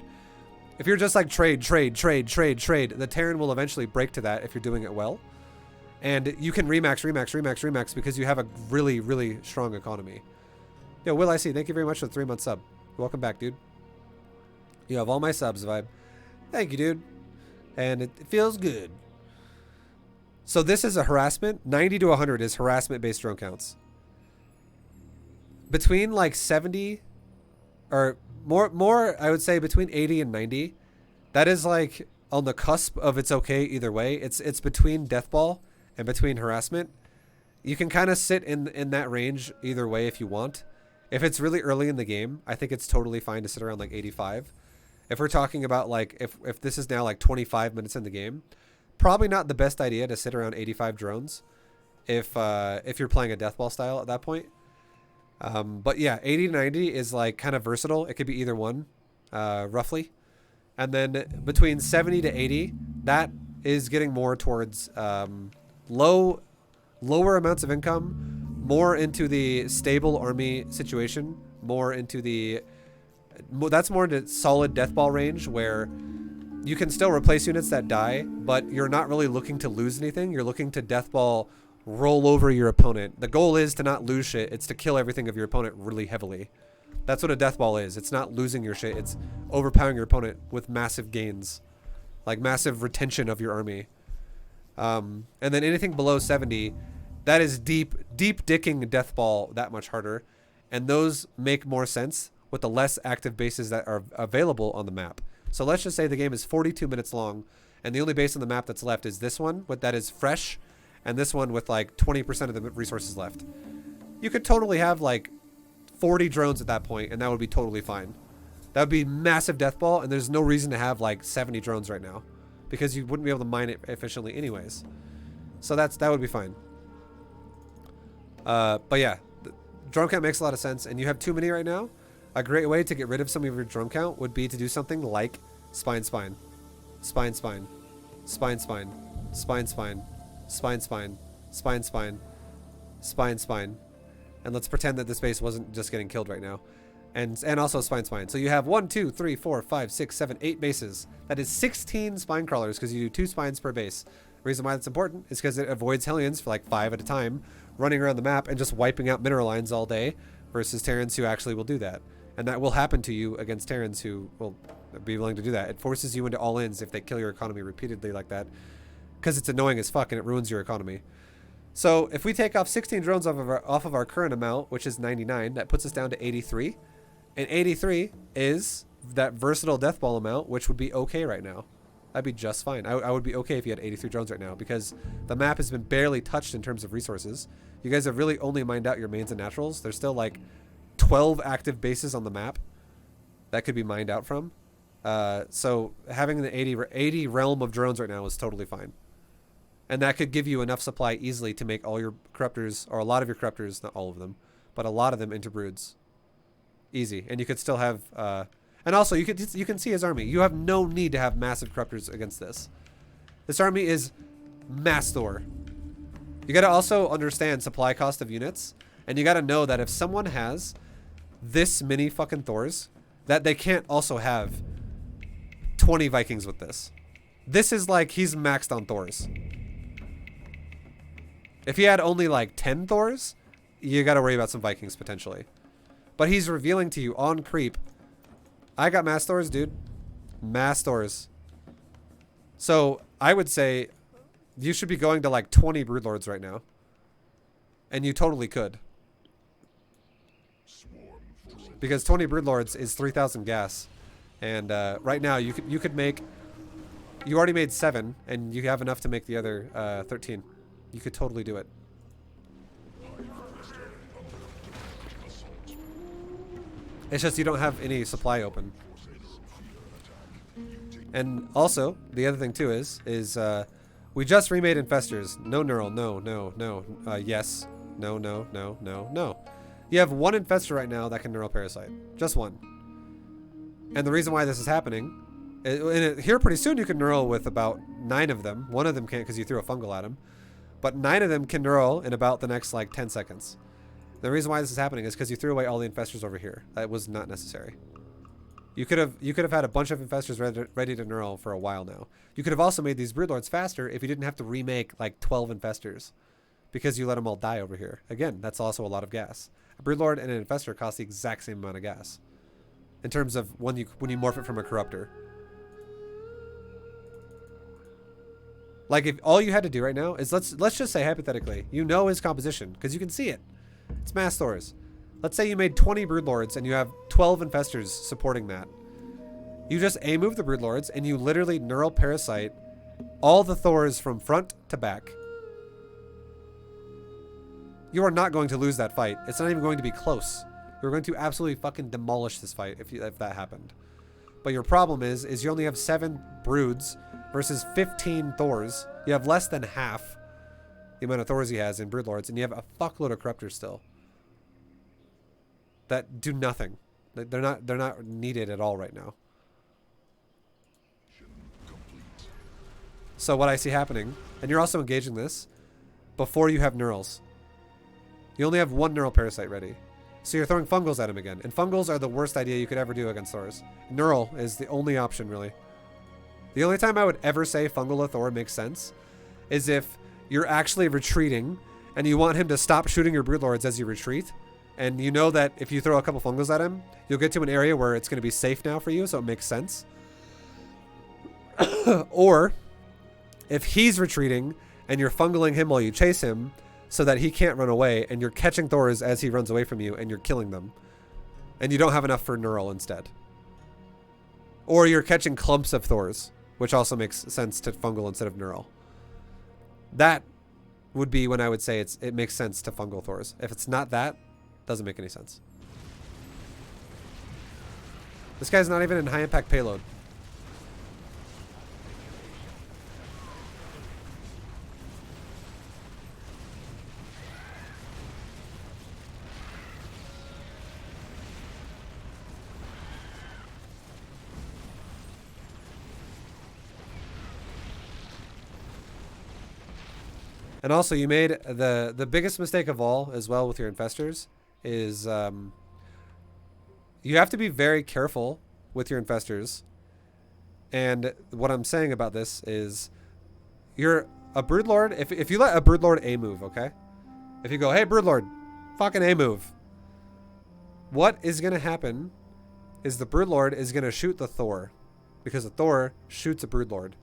If you're just like trade, the Terran will eventually break to that if you're doing it well. And you can remax because you have a really, really strong economy. Yo, Will I see, thank you very much for the 3-month sub. Welcome back, dude. You have all my subs, Vibe. Thank you, dude. And it feels good. So this is a harassment. 90 to 100 is harassment-based drone counts. Between like 70 or more, I would say between 80 and 90. That is like on the cusp of it's okay either way. It's between deathball and between harassment. You can kind of sit in that range either way if you want. If it's really early in the game, I think it's totally fine to sit around like 85. If we're talking about like, if this is now like 25 minutes in the game, probably not the best idea to sit around 85 drones. if you're playing a deathball style at that point. But yeah, 80 to 90 is like kind of versatile. It could be either one, roughly. And then between 70 to 80, that is getting more towards lower amounts of income, more into the stable army situation, more into that's more into solid deathball range where you can still replace units that die, but you're not really looking to lose anything. You're looking to deathball roll over your opponent. The goal is to not lose shit. It's to kill everything of your opponent really heavily. That's what a deathball is. It's not losing your shit. It's overpowering your opponent with massive gains, like massive retention of your army. And then anything below 70, that is deep dicking deathball that much harder. And those make more sense with the less active bases that are available on the map. So let's just say the game is 42 minutes long, and the only base on the map that's left is this one, that is fresh, and this one with like 20% of the resources left. You could totally have like 40 drones at that point, and that would be totally fine. That would be massive deathball, and there's no reason to have like 70 drones right now, because you wouldn't be able to mine it efficiently anyways. So that would be fine. But yeah, drone count makes a lot of sense, and you have too many right now. A great way to get rid of some of your drone count would be to do something like spine, spine, spine, spine, spine, spine, spine, spine, spine, spine, spine, spine, spine, spine. And let's pretend that this base wasn't just getting killed right now. And also spine, spine. So you have 1, 2, 3, 4, 5, 6, 7, 8 bases. That is 16 spine crawlers because you do 2 spines per base. The reason why that's important is because it avoids Hellions for like 5 at a time, running around the map and just wiping out mineral lines all day, versus Terrans who actually will do that. And that will happen to you against Terrans who will be willing to do that. It forces you into all-ins if they kill your economy repeatedly like that, because it's annoying as fuck and it ruins your economy. So if we take off 16 drones off of our current amount, which is 99, that puts us down to 83. And 83 is that versatile deathball amount, which would be okay right now. That'd be just fine. I would be okay if you had 83 drones right now, because the map has been barely touched in terms of resources. You guys have really only mined out your mains and naturals. There's still like 12 active bases on the map that could be mined out from. So having the 80 realm of drones right now is totally fine. And that could give you enough supply easily to make all your corruptors, or a lot of your corruptors, not all of them, but a lot of them into broods. Easy. And you could still have... and also, you can see his army. You have no need to have massive corruptors against this. This army is mass Thor. You got to also understand supply cost of units. And you got to know that if someone has this many fucking Thors, that they can't also have 20 Vikings with this. This is like he's maxed on Thors. If he had only like 10 Thors, you got to worry about some Vikings potentially. But he's revealing to you on creep, I got mass Thors, dude. Mass Thors. So I would say you should be going to like 20 Broodlords right now. And you totally could. Because 20 Broodlords is 3,000 gas. And right now you could make... You already made 7, and you have enough to make the other 13. You could totally do it. It's just you don't have any supply open. And also, the other thing too is we just remade infestors. No neural, no. Yes, no. You have 1 infestor right now that can neural parasite. Just 1. And the reason why this is happening, here pretty soon you can neural with about 9 of them. 1 of them can't because you threw a fungal at him. But 9 of them can neural in about the next like 10 seconds. The reason why this is happening is because you threw away all the infestors over here. That was not necessary. You could have had a bunch of infestors ready to neural for a while now. You could have also made these broodlords faster if you didn't have to remake like 12 infestors, because you let them all die over here. Again, that's also a lot of gas. A broodlord and an infestor cost the exact same amount of gas in terms of when you morph it from a corruptor. Like if all you had to do right now is let's just say hypothetically, you know his composition because you can see it. It's mass Thors. Let's say you made 20 broodlords and you have 12 infestors supporting that. You just A-move the broodlords and you literally neural parasite all the Thors from front to back. You are not going to lose that fight. It's not even going to be close. You're going to absolutely fucking demolish this fight if that happened. But your problem is you only have 7 broods versus 15 Thors. You have less than half. the amount of Thors he has in Broodlords, and you have a fuckload of Corruptors still that do nothing. They're not needed at all right now. Complete. So what I see happening, and you're also engaging this before you have Neurals. You only have one Neural Parasite ready. So you're throwing Fungals at him again. And Fungals are the worst idea you could ever do against Thors. Neural is the only option, really. The only time I would ever say Fungal a Thor makes sense is if you're actually retreating and you want him to stop shooting your Broodlords as you retreat. And you know that if you throw a couple Fungals at him, you'll get to an area where it's going to be safe now for you, so it makes sense. Or if he's retreating and you're Fungaling him while you chase him so that he can't run away, and you're catching Thors as he runs away from you and you're killing them. And you don't have enough for Neural instead. Or you're catching clumps of Thors, which also makes sense to Fungal instead of Neural. That would be when I would say it makes sense to Fungal Thors. If it's not that, doesn't make any sense. This guy's not even in high impact payload. And also, you made the biggest mistake of all, as well, with your Infestors, is you have to be very careful with your Infestors. And what I'm saying about this is, you're a Broodlord. If you let a Broodlord A move, okay? If you go, hey, Broodlord, fucking A move. What is going to happen is the Broodlord is going to shoot the Thor. Because the Thor shoots a Broodlord.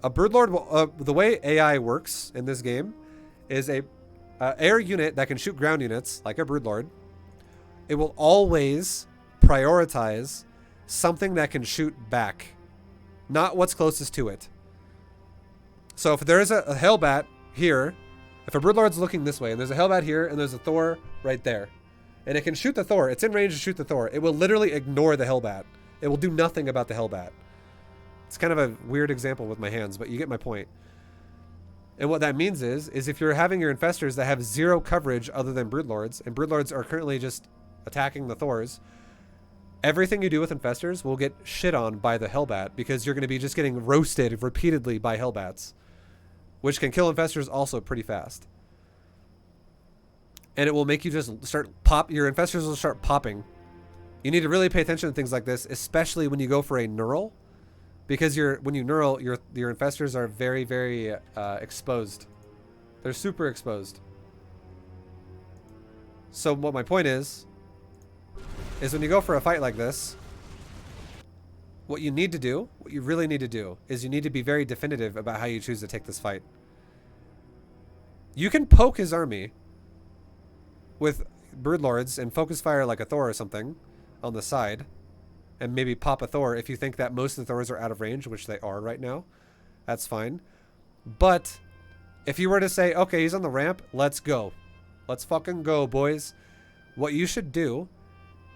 A Broodlord, the way AI works in this game is a air unit that can shoot ground units, like a Broodlord. It will always prioritize something that can shoot back, not what's closest to it. So if there is a Hellbat here, if a Broodlord's looking this way, and there's a Hellbat here, and there's a Thor right there, and it can shoot the Thor, it's in range to shoot the Thor, it will literally ignore the Hellbat. It will do nothing about the Hellbat. It's kind of a weird example with my hands, but you get my point. And what that means is if you're having your Infestors that have zero coverage other than Broodlords, and Broodlords are currently just attacking the Thors, everything you do with Infestors will get shit on by the Hellbat, because you're going to be just getting roasted repeatedly by Hellbats, which can kill Infestors also pretty fast. And it will make you just your Infestors will start popping. You need to really pay attention to things like this, especially when you go for a Neural. Because when you Neural, your Infestors are very, very exposed. They're super exposed. So what my point is when you go for a fight like this, what you really need to do, is you need to be very definitive about how you choose to take this fight. You can poke his army with Broodlords and focus fire like a Thor or something on the side. And maybe pop a Thor if you think that most of the Thors are out of range, which they are right now. That's fine. But if you were to say, okay, he's on the ramp, let's go. Let's fucking go, boys. What you should do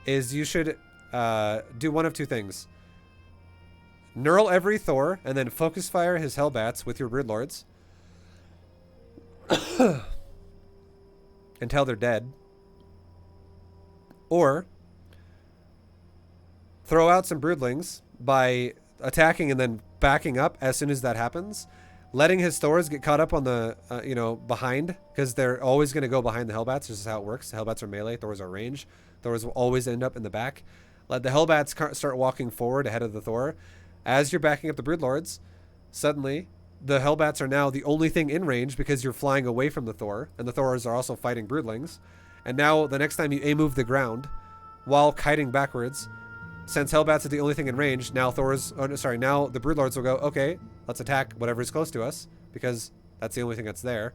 is you should do one of two things. Neural every Thor and then focus fire his Hellbats with your Broodlords until they're dead. Or throw out some Broodlings by attacking and then backing up as soon as that happens. Letting his Thors get caught up on the, behind. Because they're always going to go behind the Hellbats. This is how it works. The Hellbats are melee. Thors are range. Thors will always end up in the back. Let the Hellbats start walking forward ahead of the Thor. As you're backing up the Broodlords, suddenly the Hellbats are now the only thing in range because you're flying away from the Thor. And the Thors are also fighting Broodlings. And now the next time you A-move the ground while kiting backwards, since Hellbats are the only thing in range, now now the Broodlords will go, okay, let's attack whatever is close to us, because that's the only thing that's there.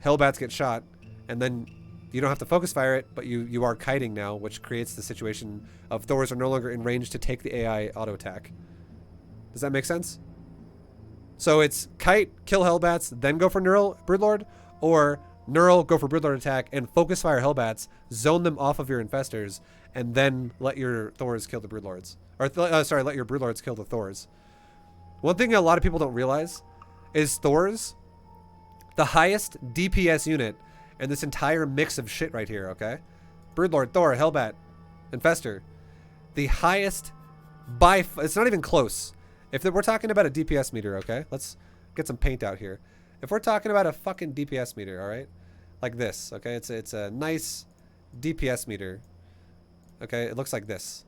Hellbats get shot, and then you don't have to focus fire it, but you are kiting now, which creates the situation of Thors are no longer in range to take the AI auto attack. Does that make sense? So it's kite, kill Hellbats, then go for Neural Broodlord, or Neural, go for Broodlord attack, and focus fire Hellbats, zone them off of your Infestors, and then let your Thors kill the Broodlords. Or, let your Broodlords kill the Thors. One thing a lot of people don't realize is Thors The highest DPS unit in this entire mix of shit right here, okay? Broodlord, Thor, Hellbat, Infestor. The highest by... It's not even close. If we're talking about a DPS meter, okay? Let's get some paint out here. If we're talking about a fucking DPS meter, all right? Like this, okay? It's a nice DPS meter. Okay, it looks like this.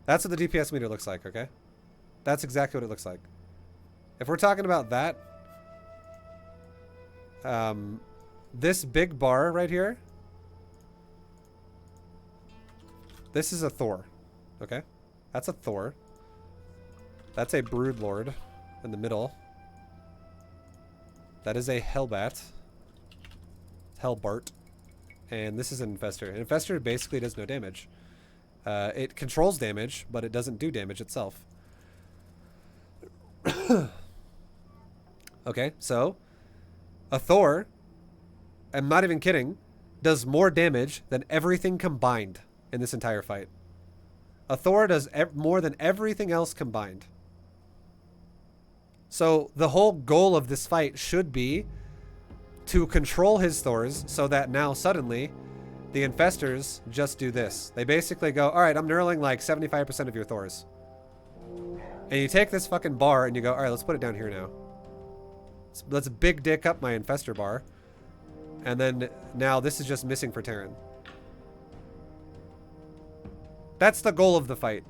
That's what the DPS meter looks like, okay? That's exactly what it looks like. If we're talking about that, this big bar right here, this is a Thor, okay? That's a Thor. That's a Broodlord in the middle. That is a Hellbat. Hellbart. And this is an Infestor. An Infestor basically does no damage. It controls damage, but it doesn't do damage itself. Okay, so a Thor, I'm not even kidding, does more damage than everything combined in this entire fight. A Thor does more than everything else combined. So the whole goal of this fight should be to control his Thors so that now suddenly the Infestors just do this. They basically go, all right, I'm knurling like 75% of your Thors. And you take this fucking bar and you go, all right, let's put it down here now. Let's big dick up my Infestor bar. And then now this is just missing for Terran. That's the goal of the fight.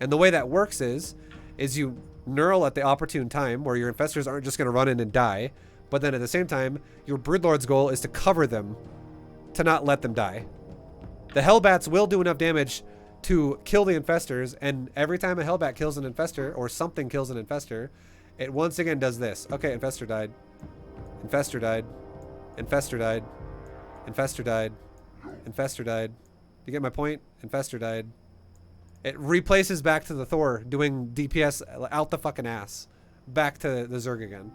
And the way that works is you knurl at the opportune time where your Infestors aren't just going to run in and die. But then at the same time, your Broodlord's goal is to cover them, to not let them die. The Hellbats will do enough damage to kill the Infestors, and every time a Hellbat kills an Infestor, or something kills an Infestor, it once again does this. Okay, Infestor died. Infestor died. Infestor died. Infestor died. Infestor died. You get my point? Infestor died. It replaces back to the Thor, doing DPS out the fucking ass. Back to the Zerg again.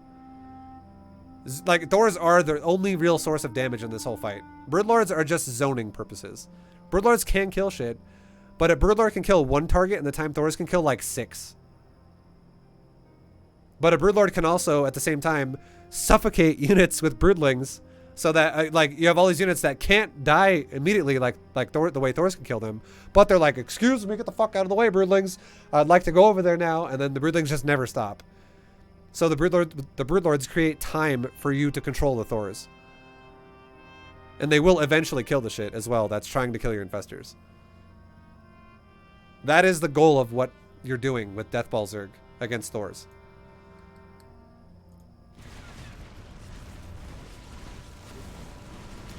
Like, Thors are the only real source of damage in this whole fight. Broodlords are just zoning purposes. Broodlords can kill shit, but a Broodlord can kill one target and the time Thors can kill like 6. But a Broodlord can also, at the same time, suffocate units with Broodlings so that, like, you have all these units that can't die immediately like Thor, the way Thors can kill them. But they're like, excuse me, get the fuck out of the way, Broodlings. I'd like to go over there now. And then the Broodlings just never stop. So the Broodlords create time for you to control the Thors. And they will eventually kill the shit as well that's trying to kill your Infestors. That is the goal of what you're doing with Deathball Zerg against Thors.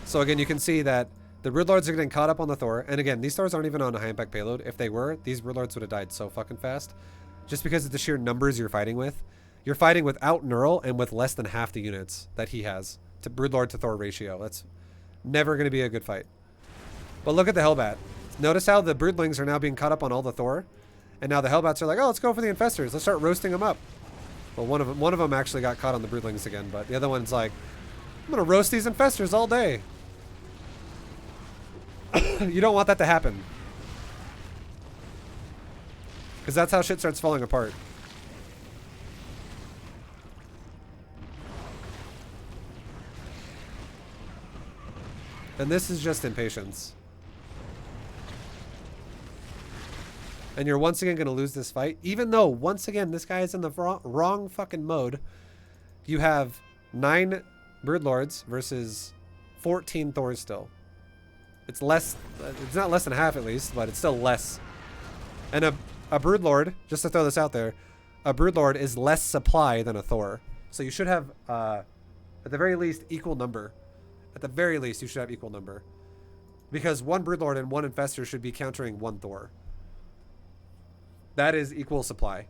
So again, you can see that the Broodlords are getting caught up on the Thor. And again, these Thors aren't even on a high impact payload. If they were, these Broodlords would have died so fucking fast. Just because of the sheer numbers you're fighting with. You're fighting without Neural and with less than half the units that he has to Broodlord to Thor ratio. That's never going to be a good fight. But look at the Hellbat. Notice how the Broodlings are now being caught up on all the Thor. And now the Hellbats are like, oh, let's go for the Infestors. Let's start roasting them up. Well, one of them actually got caught on the Broodlings again. But the other one's like, I'm going to roast these Infestors all day. You don't want that to happen. Because that's how shit starts falling apart. And this is just impatience. And you're once again going to lose this fight. Even though, once again, this guy is in the wrong fucking mode. You have 9 Broodlords versus 14 Thors still. It's less. It's not less than half at least, but it's still less. And a Broodlord, just to throw this out there, a Broodlord is less supply than a Thor. So you should have, at the very least, equal number. At the very least, you should have equal number. Because one Broodlord and one Infestor should be countering one Thor. That is equal supply.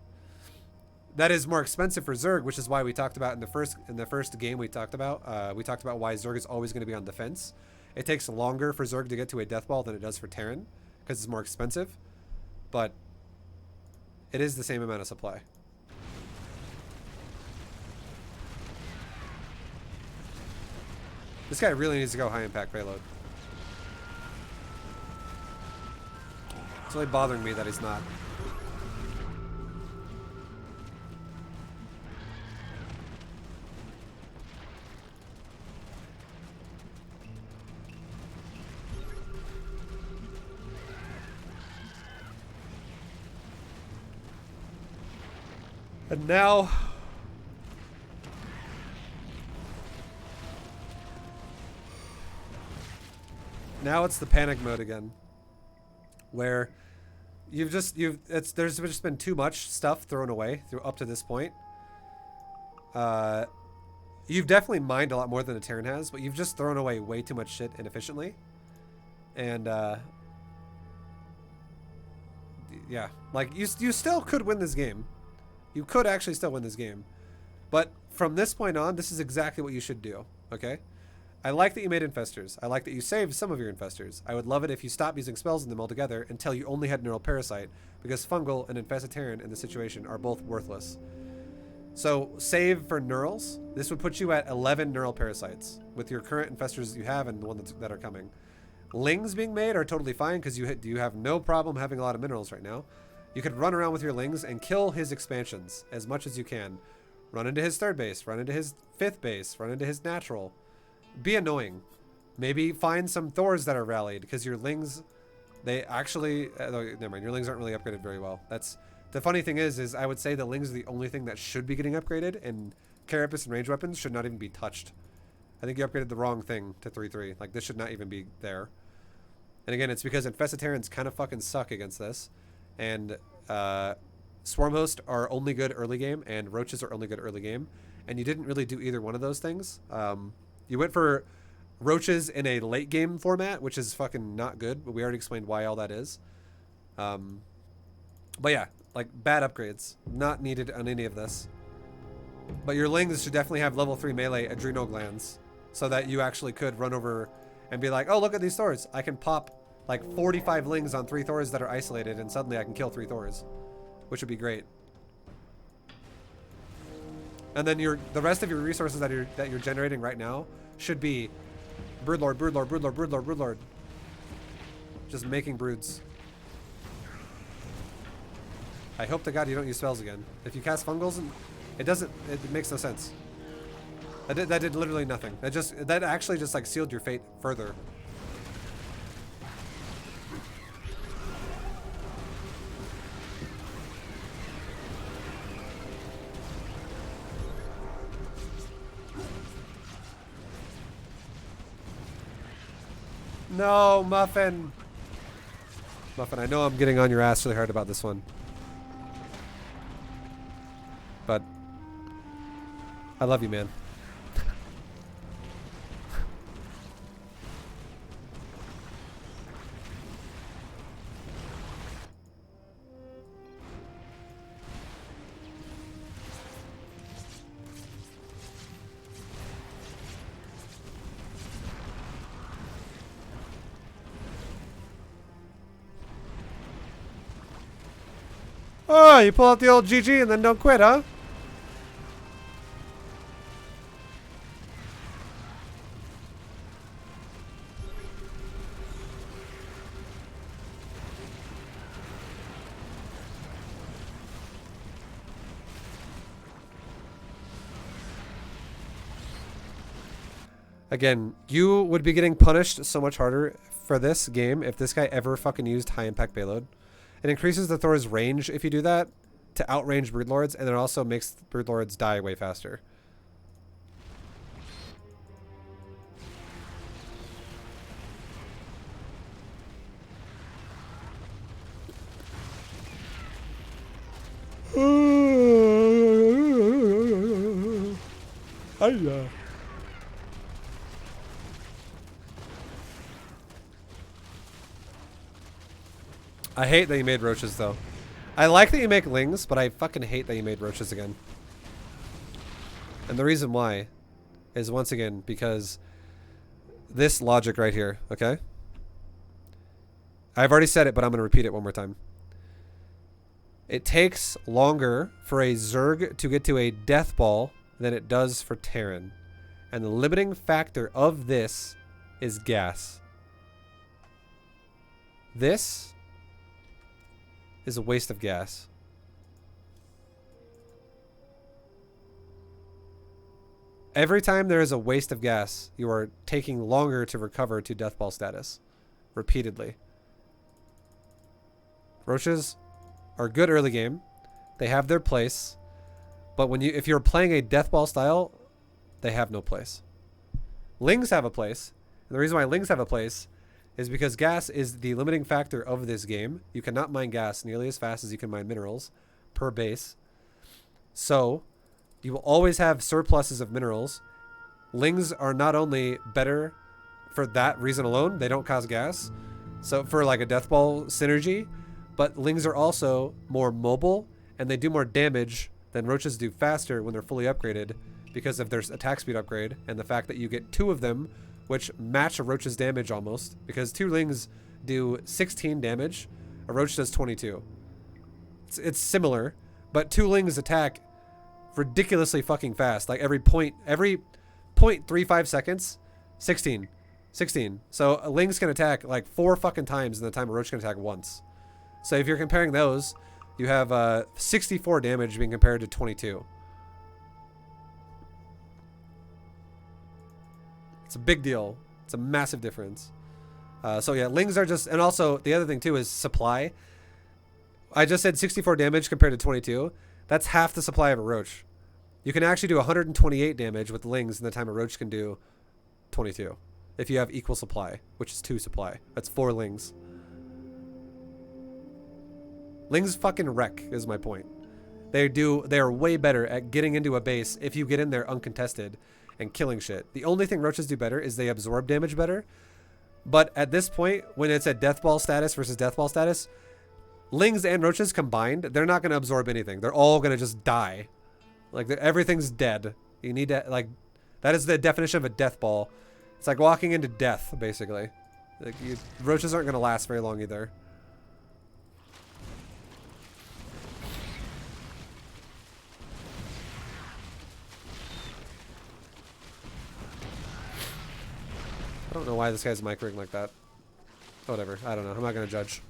That is more expensive for Zerg, which is why we talked about in the first game we talked about why Zerg is always going to be on defense. It takes longer for Zerg to get to a deathball than it does for Terran, because it's more expensive. But it is the same amount of supply. This guy really needs to go high impact payload. It's really bothering me that he's not. And now it's the panic mode again, where there's just been too much stuff thrown away up to this point. You've definitely mined a lot more than a Terran has, but you've just thrown away way too much shit inefficiently. And yeah, like you still could win this game. You could actually still win this game. But from this point on, this is exactly what you should do, okay? I like that you made infestors. I like that you saved some of your infestors. I would love it if you stopped using spells in them altogether until you only had Neural Parasite, because Fungal and Infested Terran in this situation are both worthless. So save for Neurals. This would put you at 11 Neural Parasites with your current infestors you have and the ones that are coming. Lings being made are totally fine because you have no problem having a lot of minerals right now. You could run around with your Lings and kill his expansions as much as you can. Run into his third base, run into his fifth base, run into his natural. Be annoying. Maybe find some Thors that are rallied because your Lings, they actually, never mind, your Lings aren't really upgraded very well. That's, the funny thing is I would say the Lings are the only thing that should be getting upgraded, and Carapace and range weapons should not even be touched. I think you upgraded the wrong thing to 3-3. Like, this should not even be there. And again, it's because Infested Terrans kind of fucking suck against this. And Swarm Host are only good early game, and Roaches are only good early game. And you didn't really do either one of those things. You went for Roaches in a late game format, which is fucking not good, but we already explained why all that is. But yeah, like bad upgrades. Not needed on any of this. But your Lings should definitely have level 3 melee adrenal glands so that you actually could run over and be like, oh, look at these Thors. I can pop like 45 Lings on 3 Thors that are isolated, and suddenly I can kill 3 Thors, which would be great. And then the rest of your resources that you're generating right now should be Broodlord, Broodlord, Broodlord, Broodlord, Broodlord. Just making broods. I hope to God you don't use spells again. If you cast Fungals, it makes no sense. That did literally nothing. That actually just like sealed your fate further. No, Muffin. Muffin, I know I'm getting on your ass really hard about this one. But I love you, man. Oh, you pull out the old GG and then don't quit, huh? Again, you would be getting punished so much harder for this game if this guy ever fucking used high impact payload. It increases the Thor's range if you do that to outrange Broodlords, and it also makes Broodlords die way faster. I hate that you made Roaches, though. I like that you make Lings, but I fucking hate that you made Roaches again. And the reason why is, once again, because this logic right here, okay? I've already said it, but I'm going to repeat it one more time. It takes longer for a Zerg to get to a deathball than it does for Terran. And the limiting factor of this is gas. This is a waste of gas. Every time there is a waste of gas, you are taking longer to recover to deathball status. Repeatedly. Roaches are good early game. They have their place. But if you're playing a deathball style, they have no place. Lings have a place. And the reason why Lings have a place is because gas is the limiting factor of this game. You cannot mine gas nearly as fast as you can mine minerals per base. So you will always have surpluses of minerals. Lings are not only better for that reason alone, they don't cause gas. So for like a deathball synergy, but Lings are also more mobile and they do more damage than roaches do faster when they're fully upgraded because of their attack speed upgrade and the fact that you get 2 of them which match a roach's damage almost, because 2 Lings do 16 damage, a roach does 22. It's similar, but 2 Lings attack ridiculously fucking fast. Like every 0.35 seconds, 16. So Lings can attack like 4 fucking times in the time a roach can attack once. So if you're comparing those, you have 64 damage being compared to 22. It's a big deal. It's a massive difference. So yeah, Lings are just, and also the other thing too is supply. I just said 64 damage compared to 22. That's half the supply of a roach. You can actually do 128 damage with Lings in the time a roach can do 22. If you have equal supply, which is 2 supply. That's 4 Lings. Lings fucking wreck is my point. They are way better at getting into a base if you get in there uncontested and killing shit. The only thing roaches do better is they absorb damage better. But at this point, when it's at deathball status versus deathball status, Lings and roaches combined, they're not going to absorb anything. They're all going to just die. Like, everything's dead. You need to, like, that is the definition of a deathball. It's like walking into death, basically. Like, roaches aren't going to last very long either. I don't know why this guy's microing like that. Whatever. I don't know. I'm not going to judge.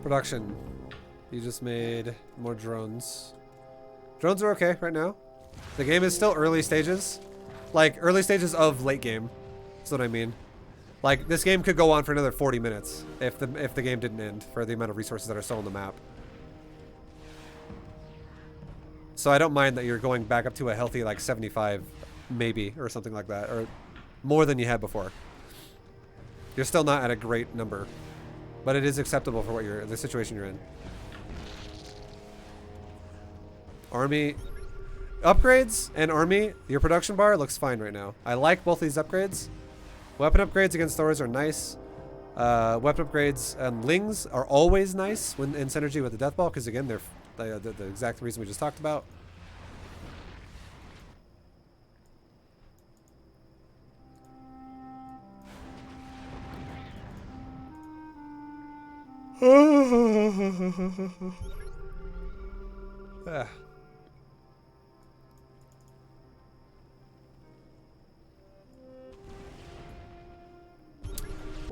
Production. You just made more drones. Drones are okay right now. The game is still early stages. Like, early stages of late game. That's what I mean. Like, this game could go on for another 40 minutes if the game didn't end for the amount of resources that are still on the map. So I don't mind that you're going back up to a healthy, like, 75, maybe, or something like that. Or more than you had before. You're still not at a great number. But it is acceptable for what the situation you're in. Army... Upgrades and army, your production bar looks fine right now. I like both these upgrades. Weapon upgrades against Thors are nice. Weapon upgrades and Lings are always nice when in synergy with the deathball, because again, they're the exact reason we just talked about.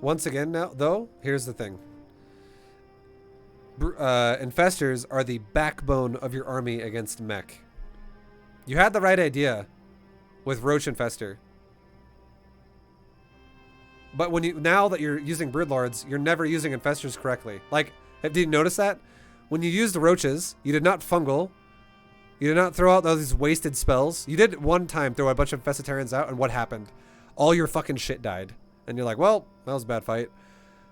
Once again now, though, here's the thing. Infestors are the backbone of your army against Mech. You had the right idea with Roach Infestor. But now that you're using Broodlords, you're never using Infestors correctly. Like, did you notice that? When you used the Roaches, you did not fungal. You did not throw out those wasted spells. You did one time throw a bunch of Infestitarians out, and what happened? All your fucking shit died. And you're like, well, that was a bad fight.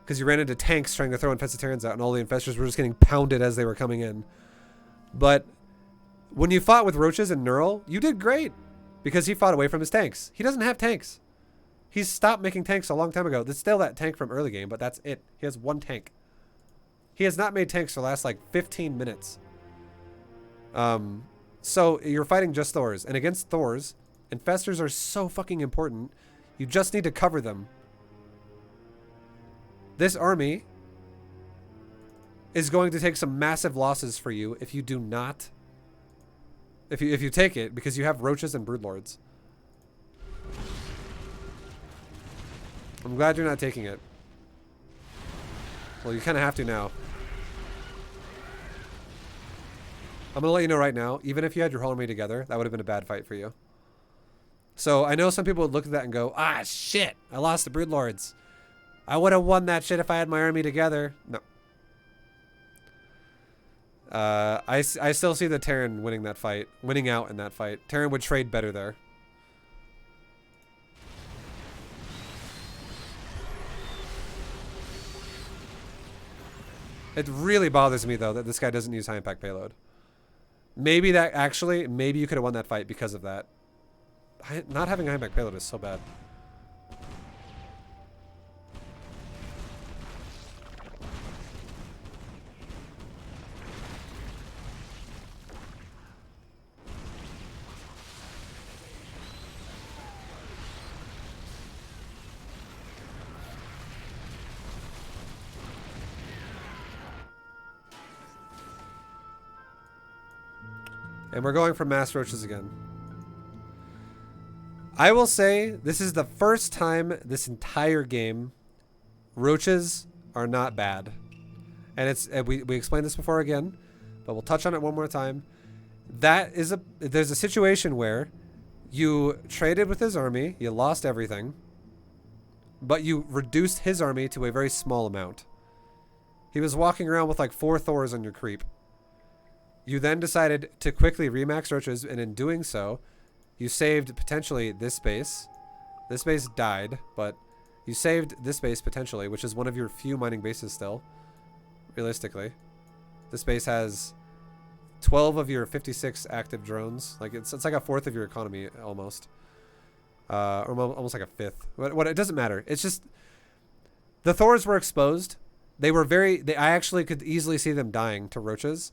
Because you ran into tanks trying to throw Infestitarians out, and all the Infestors were just getting pounded as they were coming in. But when you fought with Roaches and Neural, you did great. Because he fought away from his tanks. He doesn't have tanks. He's stopped making tanks a long time ago. There's still that tank from early game, but that's it. He has 1 tank. He has not made tanks for the last, like, 15 minutes. So you're fighting just Thors. And against Thors, Infestors are so fucking important. You just need to cover them. This army is going to take some massive losses for you if you do not. If you take it, because you have roaches and broodlords. I'm glad you're not taking it. Well, you kind of have to now. I'm gonna let you know right now, even if you had your whole army together, that would have been a bad fight for you. So I know some people would look at that and go, ah, shit, I lost the broodlords. I would have won that shit if I had my army together. No. I still see the Terran winning that fight, winning out in that fight. Terran would trade better there. It really bothers me though that this guy doesn't use high impact payload. Maybe that actually, maybe you could have won that fight because of that. Not having high impact payload is so bad. And we're going for mass roaches again. I will say this is the first time this entire game roaches are not bad. And it's we explained this before again, but we'll touch on it one more time. There's a situation where you traded with his army, you lost everything, but you reduced his army to a very small amount. He was walking around with like 4 Thors on your creep. You then decided to quickly remax roaches, and in doing so, you saved potentially this base. This base died, but you saved this base potentially, which is one of your few mining bases still, realistically. This base has 12 of your 56 active drones. Like it's like a fourth of your economy almost. Or almost like a fifth. What it doesn't matter. It's just the Thors were exposed. They were I actually could easily see them dying to roaches.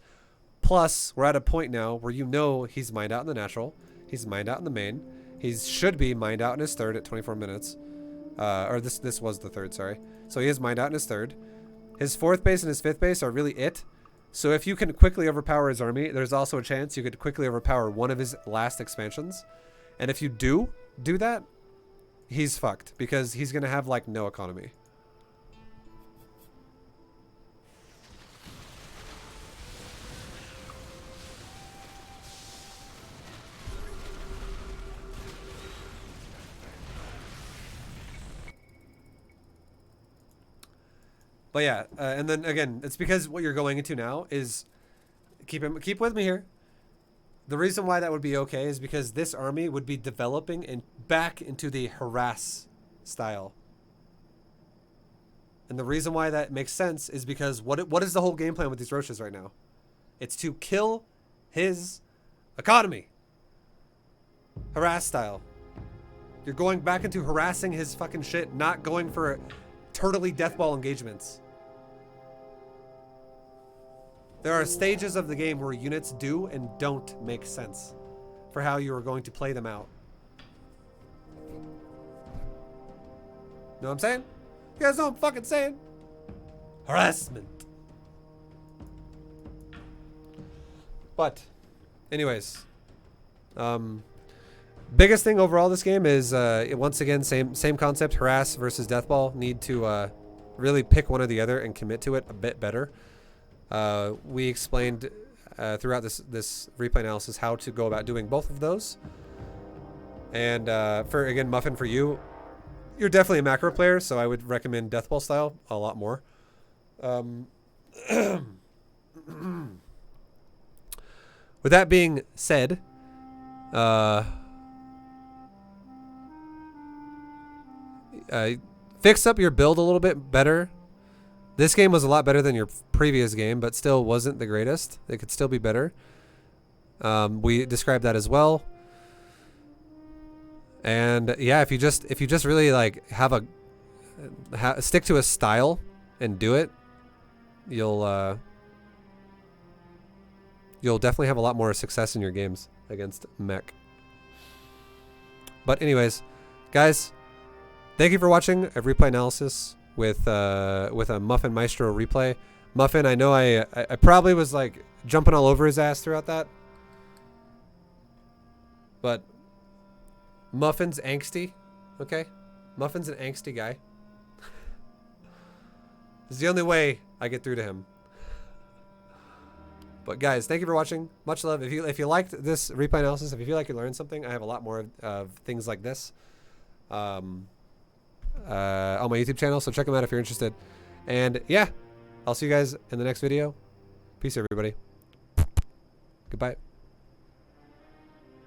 Plus, we're at a point now where you know he's mined out in the natural. He's mined out in the main. He should be mined out in his third at 24 minutes. Or this was the third, sorry. So he is mined out in his third. His fourth base and his fifth base are really it. So if you can quickly overpower his army, there's also a chance you could quickly overpower one of his last expansions. And if you do that, he's fucked. Because he's going to have like no economy. But yeah, and then again, it's because what you're going into now is keep with me here. The reason why that would be okay is because this army would be developing and back into the harass style. And the reason why that makes sense is because what is the whole game plan with these roaches right now? It's to kill his economy. Harass style. You're going back into harassing his fucking shit, not going for turtley deathball engagements. There are stages of the game where units do and don't make sense for how you are going to play them out. Know what I'm saying? You guys know what I'm fucking saying? Harassment. But, anyways. Biggest thing overall this game is, once again, same concept, harass versus deathball. Need to really pick one or the other and commit to it a bit better. We explained throughout this replay analysis how to go about doing both of those. And for again, Muffin, for you, you're definitely a macro player, so I would recommend deathball style a lot more. With that being said, fix up your build a little bit better. This game was a lot better than your previous game, but still wasn't the greatest. It could still be better. We described that as well. And yeah, if you just really like have stick to a style and do it, you'll definitely have a lot more success in your games against Mech. But anyways, guys, thank you for watching a replay analysis with a Muffin Maestro replay. Muffin, I know I probably was like jumping all over his ass throughout that, but Muffin's angsty, okay? Muffin's an angsty guy. It's the only way I get through to him. But guys, thank you for watching. Much love. If you liked this replay analysis, if you feel like you learned something, I have a lot more of things like this on my YouTube channel, so check them out if you're interested. And yeah, I'll see you guys in the next video. Peace, everybody. Goodbye.